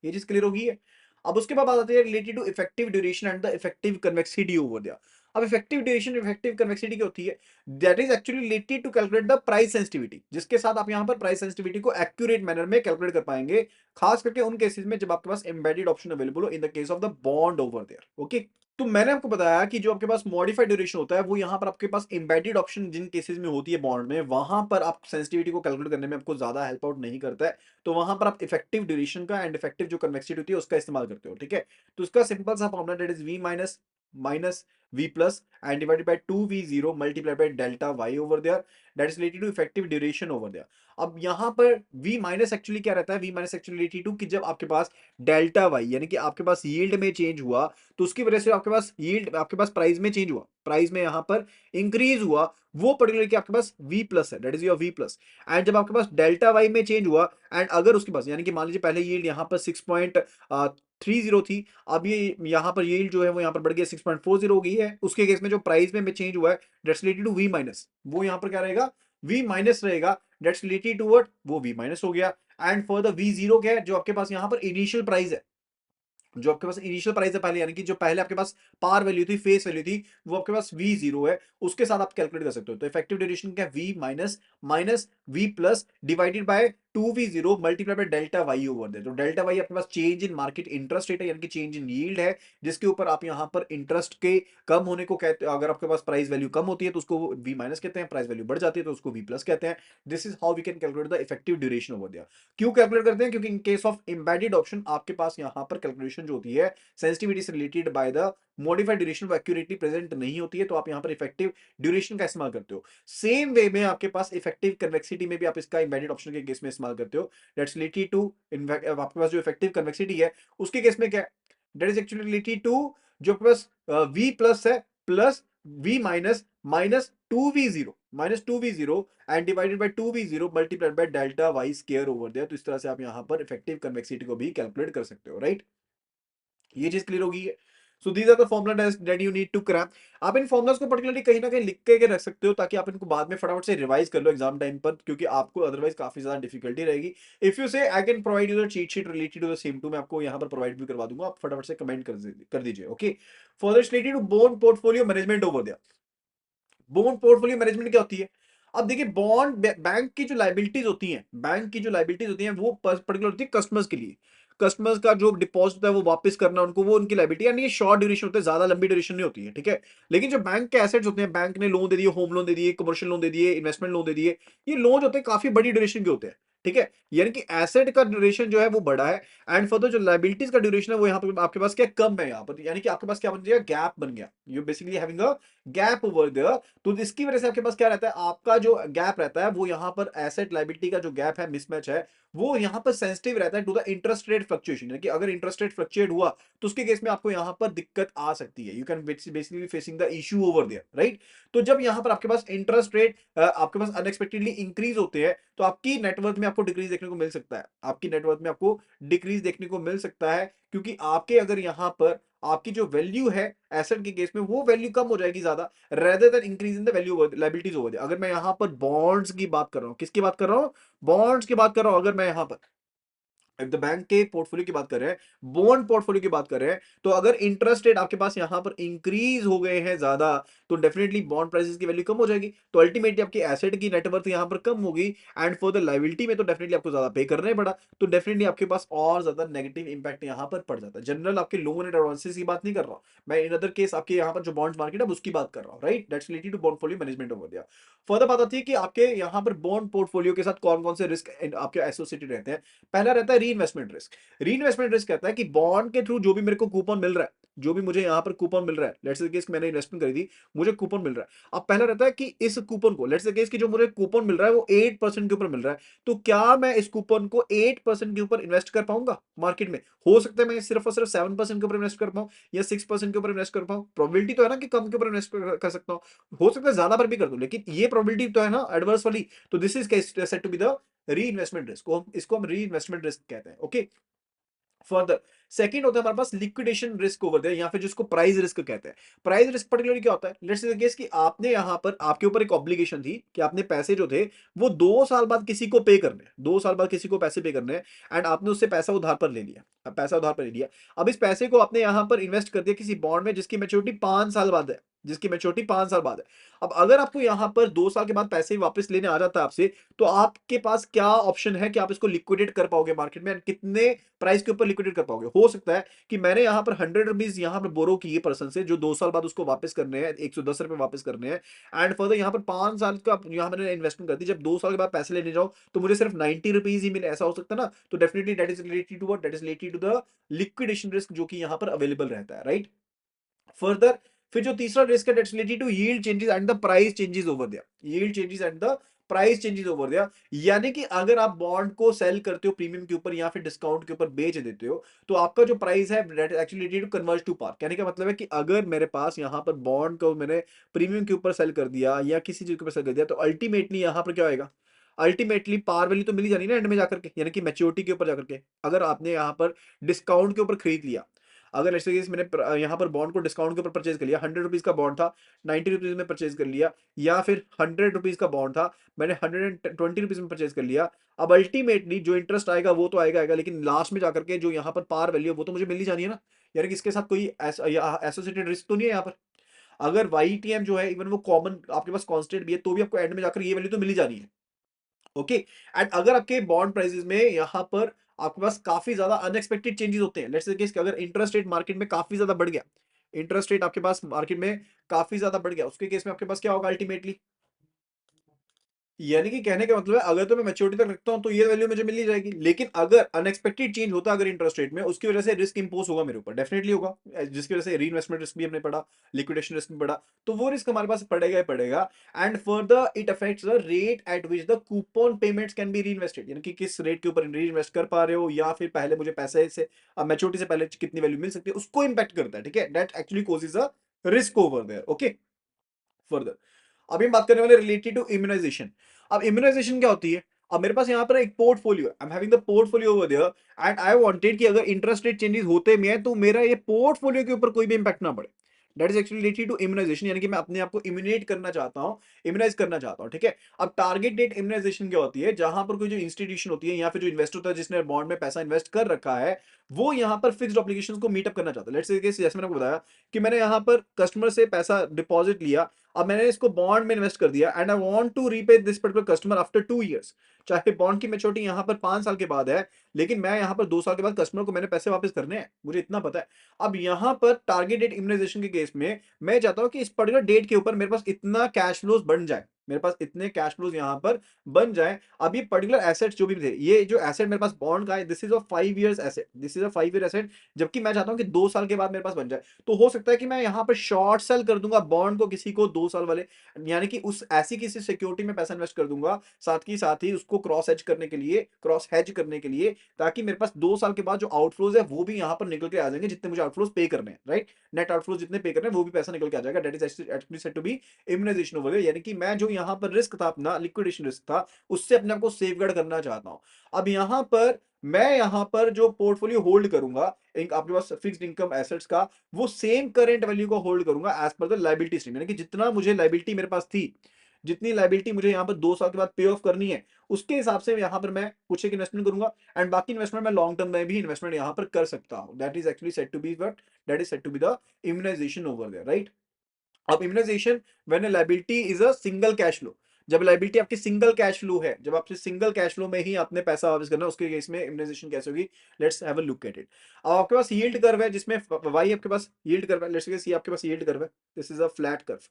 ये चीज क्लियर होगी है। अब उसके बाद बात आती है related to effective duration and the effective convexity over there. अब इफेक्टिव ड्यूरेशन इफेक्टिव कन्वेक्सिटी क्या होती है, that is actually related to calculate the price sensitivity, जिसके साथ आप यहां पर प्राइस सेंसिटिविटी को एक्यूरेट मैनर में कैलकुलेट कर पाएंगे, खास करके उन केसेस में जब आपके पास एम्बेडेड ऑप्शन अवेलेबल हो in the case of the bond over there, okay. तो मैंने आपको बताया कि जो आपके पास मॉडिफाइड ड्यूरेशन होता है वो यहाँ पर आपके पास एम्बेडेड ऑप्शन जिन केसेस में होती है बॉन्ड में, वहां पर आप सेंसिटिविटी को कैलकुलेट करने में आपको ज्यादा हेल्प आउट नहीं करता है। तो वहां पर आप इफेक्टिव ड्यूरेशन का एंड इफेक्टिव जो कन्वेक्सिटी होती है उसका इस्तेमाल करते हो, ठीक है। तो उसका सिंपल सा formula that is V minus minus V plus and divided by 2v0 multiplied by delta Y over there, that is related to effective duration over there. अब यहाँ पर v माइनस एक्चुअली क्या रहता है, v minus actually related to कि जब आपके पास delta Y यानी कि आपके पास यील्ड में चेंज हुआ, तो उसकी वजह से आपके पास यील्ड आपके पास प्राइस में चेंज हुआ, प्राइस में यहाँ पर इंक्रीज हुआ, वो पर्टिकुलर कि आपके पास v प्लस है, that is your v plus. And जब आपके पास डेल्टा वाई में चेंज हुआ एंड अगर उसके पास यानी कि मान लीजिए पहले यील्ड यहाँ पर 6.30 थी, अब ये यहाँ पर यील्ड जो है वो यहाँ पर बढ़ गया 6.40 हो गई है, उसके केस में जो प्राइस में चेंज हुआ है that's related to v minus, वो यहाँ पर क्या रहेगा, v माइनस रहेगा, दैट्स रिलेटेड टू व्हाट, वो v माइनस हो गया। एंड फॉर द v0 क्या है, जो आपके पास यहाँ पर इनिशियल प्राइस है, जो आपके पास इनिशियल प्राइस है पहले, यानी कि जो पहले आपके पास पार वैल्यू थी, फेस वैल्यू थी, वो आपके पास v0 है, उसके साथ आप कैलकुलेट कर सकते हो। तो इफेक्टिव ड्यूरेशन क्या है, v minus minus v plus divided by 2v0 multiply by delta Y over there. तो डेल्टा वाई आपके पास change in market interest rate है, यानी कि चेंज इन यील्ड है, जिसके ऊपर आप यहाँ पर इंटरेस्ट के कम होने को कहते हैं। अगर आपके पास प्राइस वैल्यू कम होती है तो उसको v माइनस कहते हैं, प्राइस वैल्यू बढ़ जाती है तो उसको v प्लस कहते हैं। This is how we can calculate the effective duration over there. क्यों कैलकुलेट करते हैं, क्योंकि in case of embedded option आपके पास यहाँ पर कैलकुलेशन ड्यूरेशन जो होती है सेंसिटिविटी से related by the modified duration वो एक्यूरेटली प्रेजेंट नहीं होती है, तो आप यहाँ पर इफेक्टिव ड्यूरेशन का इस्तेमाल करते हो। सेम वे में आपके पास इफेक्टिव कन्वेक्सिटी में भी आप इसका एम्बेडेड ऑप्शन के केस में इस्तेमाल करते हो। दैट्स रिलेटेड टू आपके पास जो इफेक्टिव कन्वेक्सिटी है उसके केस में क्या है, that is actually related to जो आपके पास वी प्लस है plus V minus minus two V zero and divided by two V zero multiplied by delta Y square over there. तो इस तरह से आप यहां पर इफेक्टिव कन्वेक्सिटी को भी कैलकुलेट कर सकते हो, राइट? ये चीज क्लियर होगी। So these are the formula that you need to crack. आप इन फॉर्मुलास को पर्टिकुलरली कहीं ना कहीं लिख के रख सकते हो ताकि आप इनको बाद में फटाफट से रिवाइज कर लो एग्जाम टाइम पर, क्योंकि आपको अदरवाइज काफी ज्यादा डिफिकल्टी रहेगी। If you say I can provide you the cheat sheet related to the same too, मैं आपको यहाँ पर प्रोवाइड भी करवा दूंगा, आप फटाफट से कमेंट कर दीजिए। Okay, further related to bond portfolio management over there. Bond portfolio management क्या होती है? अब देखिए, बॉन्ड बैंक की जो लाइबिलिटीज होती हैं, बैंक की जो लाइबिलिटीज होती हैं वो पर्टिकुलर होती है कस्टमर्स के लिए। कस्टमर्स का जो डिपॉजिट होता है वो वापस करना उनको, वो उनकी लाइबिलिटी, यानी ये शॉर्ट ड्यूरेशन होता है, ज्यादा लंबी ड्यूरेशन नहीं होती है, ठीक है। लेकिन जो बैंक के एसेट्स होते हैं, बैंक ने लोन दे दिए, होम लोन दे दिए, कमर्शियल लोन दे दिए, इन्वेस्टमेंट लोन दे दिए, ये लोन होते हैं काफी बड़ी ड्यूरेशन के होते हैं, ठीक है। यानी कि एसेट का ड्यूरेशन जो है वो बड़ा है, एंड फर्दर जो लाइबिलिटीज का ड्यूरेशन है वो यहाँ पे आपके पास क्या कम है, यहाँ पर यानी कि आपके पास क्या बन गया, गैप बन गया। You basically having a gap over there. तो इसकी वजह से आपके पास क्या रहता है, आपका जो गैप रहता है वो यहाँ पर एसेट लाइबिलिटी का जो गैप है, मिसमैच है, वो यहाँ पर सेंसिटिव रहता है to the interest rate fluctuation. यानी कि अगर इंटरेस्ट रेट फ्लक्चुएट हुआ तो उसके केस में आपको यहाँ पर दिक्कत आ सकती है। You can basically facing the issue over there, right? तो जब यहाँ पर आपके पास इंटरेस्ट रेट आपके पास अनएक्सपेक्टेडली इंक्रीज होते हैं तो आपकी नेटवर्थ में आपको डिक्रीज देखने को मिल सकता है, आपकी नेटवर्थ में आपको डिक्रीज देखने को मिल सकता है, क्योंकि आपके अगर यहाँ पर आपकी जो वैल्यू है एसेट के केस में वो वैल्यू कम हो जाएगी ज्यादा, rather than increase in the value liabilities over. अगर मैं यहां पर बॉन्ड्स की बात कर रहा हूं, किसकी बात कर रहा हूं, बॉन्ड्स की बात कर रहा हूं, अगर मैं यहां पर द बैंक के पोर्टफोलियो की बात कर रहे हैं, बॉन्ड पोर्टफोलियो की बात कर रहे हैं, तो अगर इंटरेस्ट रेट आपके पास यहां पर इंक्रीज हो गए हैं ज्यादा, तो डेफिनेटली बॉन्ड प्राइसेस की वैल्यू कम हो जाएगी, तो अल्टीमेटली आपकी एसेट की नेटवर्थ यहां पर कम होगी, एंड फॉर द लाइबिलिटी में तो डेफिनेटली आपको ज्यादा पे करना ही पड़ा, तो डेफिनेटली आपके पास और ज्यादा नेगेटिव इंपैक्ट यहां पर पड़ जाता है। जनरल आपके लोन एंड एडवांसेस की बात नहीं कर रहा हूं मैं, इन अदर केस आपके यहां पर जो बॉन्ड मार्केट है उसकी बात कर रहा हूं, right? That's related to portfolio management over there. Further बात आती है कि आपके यहां पर बॉन्ड पोर्टफोलियो के साथ कौन कौन से रिस्क आपके एसोसिएटेड रहते हैं। पहला रहता है री इन्वेस्टमेंट रिस्क। रीइन्वेस्टमेंट रिस्क कहता है कि बॉन्ड के थ्रू जो भी मेरे को कूपन मिल रहा है, जो भी मुझे यहाँ पर कूपन मिल रहा है, लेट्स से केस मैंने इन्वेस्टमेंट करी थी, मुझे कूपन मिल रहा है। अब पहला रहता है कि इस कूपन को, लेट्स से केस की जो मुझे कूपन मिल रहा है वो 8% के ऊपर मिल रहा है, तो क्या मैं इस कूपन को 8% के ऊपर इन्वेस्ट कर पाऊंगा मार्केट में? हो सकता है मैं सिर्फ और सिर्फ 7% के ऊपर इन्वेस्ट कर पाऊं या 6% के ऊपर इन्वेस्ट कर पाऊं, प्रोबेबिलिटी तो है ना कि कम के ऊपर इन्वेस्ट कर सकता हूं, हो सकता है ज्यादा पर भी कर दूं, लेकिन ये प्रोबेबिलिटी तो है ना एडवर्स वाली। तो this is said to be the reinvestment risk, इसको हम री इन्वेस्टमेंट रिस्क कहते हैं। ओके, फर्दर सेकंड होता है हमारे पास लिक्विडेशन रिस्क ओवर देयर, या फिर जिसको प्राइस रिस्क कहते हैं। प्राइस रिस्क पर्टिकुलरली क्या होता है, लेट्स से केस कि आपने यहां पर आपके ऊपर एक ऑब्लिगेशन थी कि आपने पैसे जो थे वो 2 साल बाद किसी को पे करने हैं, 2 साल बाद किसी को पैसे पे करने हैं, एंड आपने उससे पैसा उधार पर ले लिया। अब पैसा उधार पर ले लिया, अब इस पैसे को आपने यहां पर इन्वेस्ट कर दिया किसी बॉन्ड में जिसकी मैच्योरिटी 5 साल बाद है, जिसकी मैच्योरिटी 5 साल बाद है। अब अगर आपको यहां पर 2 साल के बाद पैसे वापस लेने आ जाता है आपसे, तो आपके पास क्या ऑप्शन है कि आप इसको लिक्विडेट कर पाओगे मार्केट में, कितने प्राइस के ऊपर लिक्विडेट कर पाओगे? हो सकता है कि मैंने यहाँ पर 100 रुपीज यहाँ पर बोरो किए पर्सन से, जो 2 साल बाद उसको वापस करने हैं, 110 रुपए वापस करने हैं, एंड फर्दर यहाँ पर 5 साल का यहाँ मैंने इन्वेस्टमेंट कर दी, जब 2 साल के बाद पैसे लेने जाओ तो मुझे सिर्फ 90 रुपीज ही मिले, ऐसा हो सकता है ना? तो definitely that is related to what, that is related to the liquidation risk जो कि यहाँ पर अवेलेबल रहता है, राइट? फर्दर फिर जो तीसरा रिस्क है that's related to yield changes and the price changes over there, yield changes and the price changes over there. यानी कि अगर आप बॉन्ड को सेल करते हो प्रीमियम के ऊपर या फिर डिस्काउंट के ऊपर बेच देते हो, तो आपका जो प्राइस है that actually related to converge to par. कहने का मतलब है कि अगर मेरे पास यहाँ पर बॉन्ड को मैंने प्रीमियम के ऊपर सेल कर दिया या किसी चीज के ऊपर सेल कर दिया, तो अल्टीमेटली यहाँ पर क्या होएगा, अल्टीमेटली पार वैल्यू तो मिली जानी ना एंड में जाकर के, यानी कि मैच्योरिटी के ऊपर जाकर के। अगर आपने यहाँ पर डिस्काउंट के ऊपर खरीद लिया, अगर ऐसे केस मैंने यहाँ पर बॉन्ड को डिस्काउंट के ऊपर परचेज कर लिया, 100 रुपीज का बॉन्ड था, 90 रुपीज में परचेज कर लिया, या फिर 100 रुपीज का बॉन्ड था, मैंने 120 रुपीज में परचेज कर लिया। अब अल्टीमेटली जो इंटरेस्ट आएगा वो तो आएगा आएगा, लेकिन लास्ट में जाकर के जो यहाँ पर पार वैल्यू है वो तो मुझे मिल ही जानी है ना, यानी कि इसके साथ कोई एसोसिएटेड रिस्क तो नहीं है यहाँ पर। अगर वाईटीएम जो है इवन वो कॉमन आपके पास कांस्टेंट भी है, तो भी आपको एंड में जाकर ये वैल्यू तो मिल ही जानी है। ओके, एंड अगर आपके बॉन्ड प्राइसेस में यहां पर आपके पास काफी ज्यादा अनएक्सपेक्टेड चेंजेस होते हैं, लेट्स से केस अगर इंटरेस्ट रेट मार्केट में काफी ज्यादा बढ़ गया, इंटरेस्ट रेट आपके पास मार्केट में काफी ज्यादा बढ़ गया, उसके केस में आपके पास क्या होगा अल्टीमेटली, यानी कि कहने का मतलब है अगर तो मैं मैच्योरिटी तक रखता हूं तो ये वैल्यू मुझे मिल ही जाएगी, लेकिन अगर अनएक्सपेक्टेड चेंज होता अगर इंटरेस्ट रेट में, उसकी वजह से रिस्क इंपोज होगा मेरे ऊपर, डेफिनेटली होगा, जिसकी वजह से री इन्वेस्टमेंट रिस्क भी हमने पढ़ा, लिक्विडेशन रिस्क भी पढ़ा, तो वो रिस्क हमारे पास पड़ेगा ही पड़ेगा। And further it affects the rate at which the coupon payments can be री इन्वेस्टेड, यानी कि किस रेट के ऊपर री इन्वेस्ट कर पा रहे हो, या फिर पहले मुझे पैसे से मैच्योरिटी से पहले कितनी वैल्यू मिल सकती है, उसको इंपैक्ट करता है। ठीक है, that actually causes a risk over there. Okay, further अभी हम बात करने वाले रिलेटेड टू इम्यूनाइजेशन। अब इम्यूनाइजेशन क्या होती है? अब मेरे पास यहाँ पर एक पोर्टफोलियो है, I am having the portfolio over there, and I wanted कि अगर इंटरेस्ट रेट चेंजेस होते में है तो मेरा ये पोर्टफोलियो के ऊपर कोई भी इंपैक्ट ना पड़े। That is actually related to immunization, यानी कि मैं अपने आप को इम्यूनेट करना चाहता हूँ, इम्यूनाइज करना चाहता हूँ। ठीक है, अब टारगेट डेट इम्यूनाइजेशन क्या होती है? जहां पर कोई जो इंस्टीट्यूशन होती है या फिर जो इन्वेस्टर होता है जिसने बॉन्ड में पैसा इन्वेस्ट कर रखा है, वो यहाँ पर फिक्स्ड ऑब्लिगेशंस को मीटअप करना चाहता है। लेट्स से जैसे मैंने आपको बताया कि मैंने यहाँ पर कस्टमर से पैसा डिपॉजिट लिया, अब मैंने इसको बॉन्ड में इन्वेस्ट कर दिया, and I want to repay this particular customer after 2 years. चाहे बॉन्ड की मेच्योरिटी यहाँ पर 5 साल के बाद है, लेकिन मैं यहाँ पर 2 साल के बाद कस्टमर को मैंने पैसे वापस करने हैं, मुझे इतना पता है। अब यहाँ पर टारगेट डेट इम्यूनाइजेशन के केस में मैं चाहता हूँ कि इस पर्टिकुलर डेट के ऊपर मेरे पास इतना कैश फ्लोज बन जाए, मेरे पास इतने कैश फ्लोज यहाँ पर बन जाए। अब ये पर्टिकुलर एसेट्स जो भी थे, ये जो एसेट मेरे पास बॉन्ड का है, this is a 5 years asset, this is a 5 year asset, जबकि मैं चाहता हूँ कि 2 साल के बाद मेरे पास बन जाए। तो हो सकता है कि मैं यहाँ पर शॉर्ट सेल कर दूंगा बॉन्ड को किसी को 2 साल वाले, यानी कि उस ऐसी किसी सिक्योरिटी में पैसा इन्वेस्ट कर दूंगा, साथ ही उसको क्रॉस हेज करने के लिए, क्रॉस हेज करने के लिए, ताकि मेरे पास 2 साल के बाद जो आउटफ्लोज है वो भी यहाँ पर निकल के आ जाएंगे, जितने मुझे आउटफ्लोज पे करने हैं, राइट। नेट आउटफ्लोज जितने पे करने हैं वो भी पैसा निकल के आ जाएगा। That is actually said to be immunization over, यानी कि मैं जो यहाँ पर रिस्क था अपना, लिक्विडेशन रिस्क था, उससे अपने आप को सेफगार्ड करना चाहता हूँ। अब यहाँ पर मैं यहाँ पर जो पोर्टफोलियो होल्ड करूंगा आपके पास फिक्स्ड इनकम एसेट्स का, वो सेम करेंट वैल्यू को होल्ड करूंगा as per the liability stream, यानी कि जितना मुझे लाइबिलिटी मेरे पास थी, जितनी लाइबिलिटी मुझे यहाँ पर 2 साल के बाद पे ऑफ करनी है, उसके हिसाब से यहाँ पर मैं कुछ एक इन्वेस्टमेंट करूंगा, एंड बाकी इन्वेस्टमेंट मैं लॉन्ग टर्म में भी इन्वेस्टमेंट यहाँ पर कर सकता हूँ। That is actually said to be what, that is said to be the immunization over there, right. अब immunization when liability is a single cash flow, जब लायबिलिटी आपकी सिंगल कैश फ्लो है, जब आपसे सिंगल कैश फ्लो में ही आपने पैसा वापस करना है, उसके केस में इम्यूनाइजेशन कैसे होगी? Let's have a look at it. अब आपके पास यील्ड कर्व है जिसमें वाई आपके पास यील्ड कर्व है, लेट्स से ये आपके पास यील्ड कर्व है, this is a flat curve,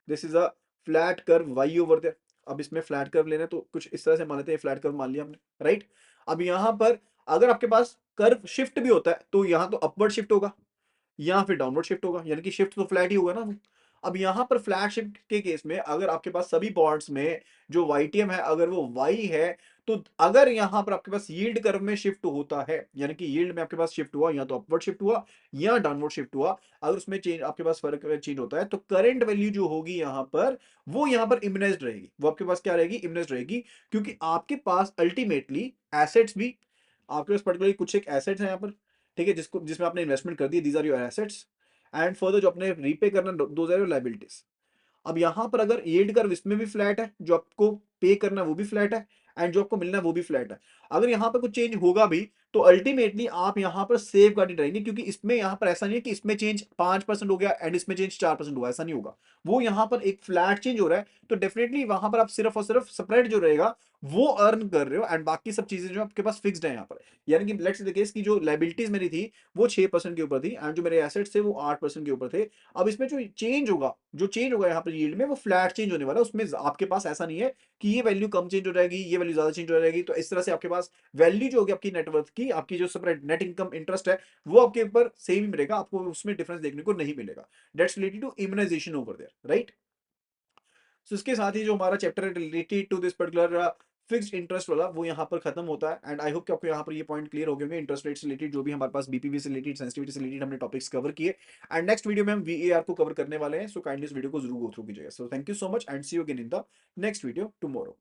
this is a flat curve Y over there. अब इसमें फ्लैट कर्व लेना है तो कुछ इस तरह से मान लेते हैं, फ्लैट कर्व मान लिया हमने, राइट। अब यहां पर अगर आपके पास कर्व शिफ्ट भी होता है तो यहां तो अपवर्ड शिफ्ट होगा या फिर डाउनवर्ड शिफ्ट होगा, यानी कि शिफ्ट तो फ्लैट ही होगा ना। अब यहां पर फ्लैट शिफ्ट के केस में अगर आपके पास सभी बॉन्ड्स में जो वाईटीएम है अगर वो वाई है, तो अगर यहां पर आपके पास यील्ड कर्व में शिफ्ट होता है, यानी कि यील्ड में आपके पास शिफ्ट हुआ, या तो अपवर्ड शिफ्ट हुआ या डाउनवर्ड शिफ्ट हुआ, अगर उसमें चेंज आपके पास फर्क चेंज होता है, तो करंट वैल्यू जो होगी यहां पर, वो यहां पर इम्यूनाइज्ड रहेगी, वो आपके पास क्या रहेगी? इम्यूनाइज्ड रहेगी, क्योंकि आपके पास अल्टीमेटली एसेट्स भी, आपके पास पर्टिकुलरली कुछ एक एसेट्स है यहाँ पर, ठीक है, जिसको जिसमें आपने इन्वेस्टमेंट कर दी, these are your assets, and further जो आपने रीपे करना, दोज आर योर लायबिलिटीज। अब यहां पर अगर यील्ड कर्व इसमें भी फ्लैट है, जो आपको पे करना है वो भी फ्लैट है, एंड जो आपको मिलना है वो भी फ्लैट है, अगर यहां पर कुछ चेंज होगा भी तो अल्टीमेटली आप यहां पर सेफ गार्डेड रहेंगे, क्योंकि इसमें यहां पर ऐसा नहीं है कि इसमें चेंज 5% हो गया एंड इसमें चेंज 4% हुआ, ऐसा नहीं होगा। वो यहां पर एक फ्लैट चेंज हो रहा है, तो डेफिनेटली वहां पर आप सिर्फ और सिर्फ स्प्रेड जो रहेगा वो अर्न कर रहे हो, एंड बाकी सब चीजें जो आपके पास फिक्स्ड है यहाँ पर। यानी कि लेट्स द केस की जो लाइबिलिटीज मेरी थी वो 6% के ऊपर थी, एंड जो मेरे एसेट्स थे वो 8% के ऊपर थे। अब इसमें जो चेंज होगा यहाँ पर यील्ड में, वो फ्लैट चेंज होने वाला है, उसमें आपके पास ऐसा नहीं है कि ये वैल्यू कम चेंज हो जाएगी, ये वैल्यू ज्यादा चेंज हो जाएगी। तो इस तरह से आपके पास वैल्यू जो होगी आपकी नेटवर्थ की, आपकी जो सेपरेट नेट इनकम इंटरेस्ट है, वो आपके ऊपर सेम ही मिलेगा, आपको उसमें डिफरेंस देखने को नहीं मिलेगा। That's related to immunization over there, right. So इसके साथ ही जो हमारा चैप्टर है related to this particular fixed interest वाला, वो यहाँ पर खत्म होता है, एंड आई होप कि आपको यहाँ पर ये पॉइंट क्लियर हो गए होंगे, इंटरेस्ट रेट से रिलेटेड जो भी हमारे पास बीपीवी से रिलेटेड, सेंसिटिविटी से रिलेटेड हमने टॉपिक्स कवर किए, एंड नेक्स्ट वीडियो में हम वीएआर को कवर करने वाले हैं। सो काइंडली इस वीडियो को जरूर गो थ्रू कीजिएगा। So thank you so much and see you again in the next video tomorrow.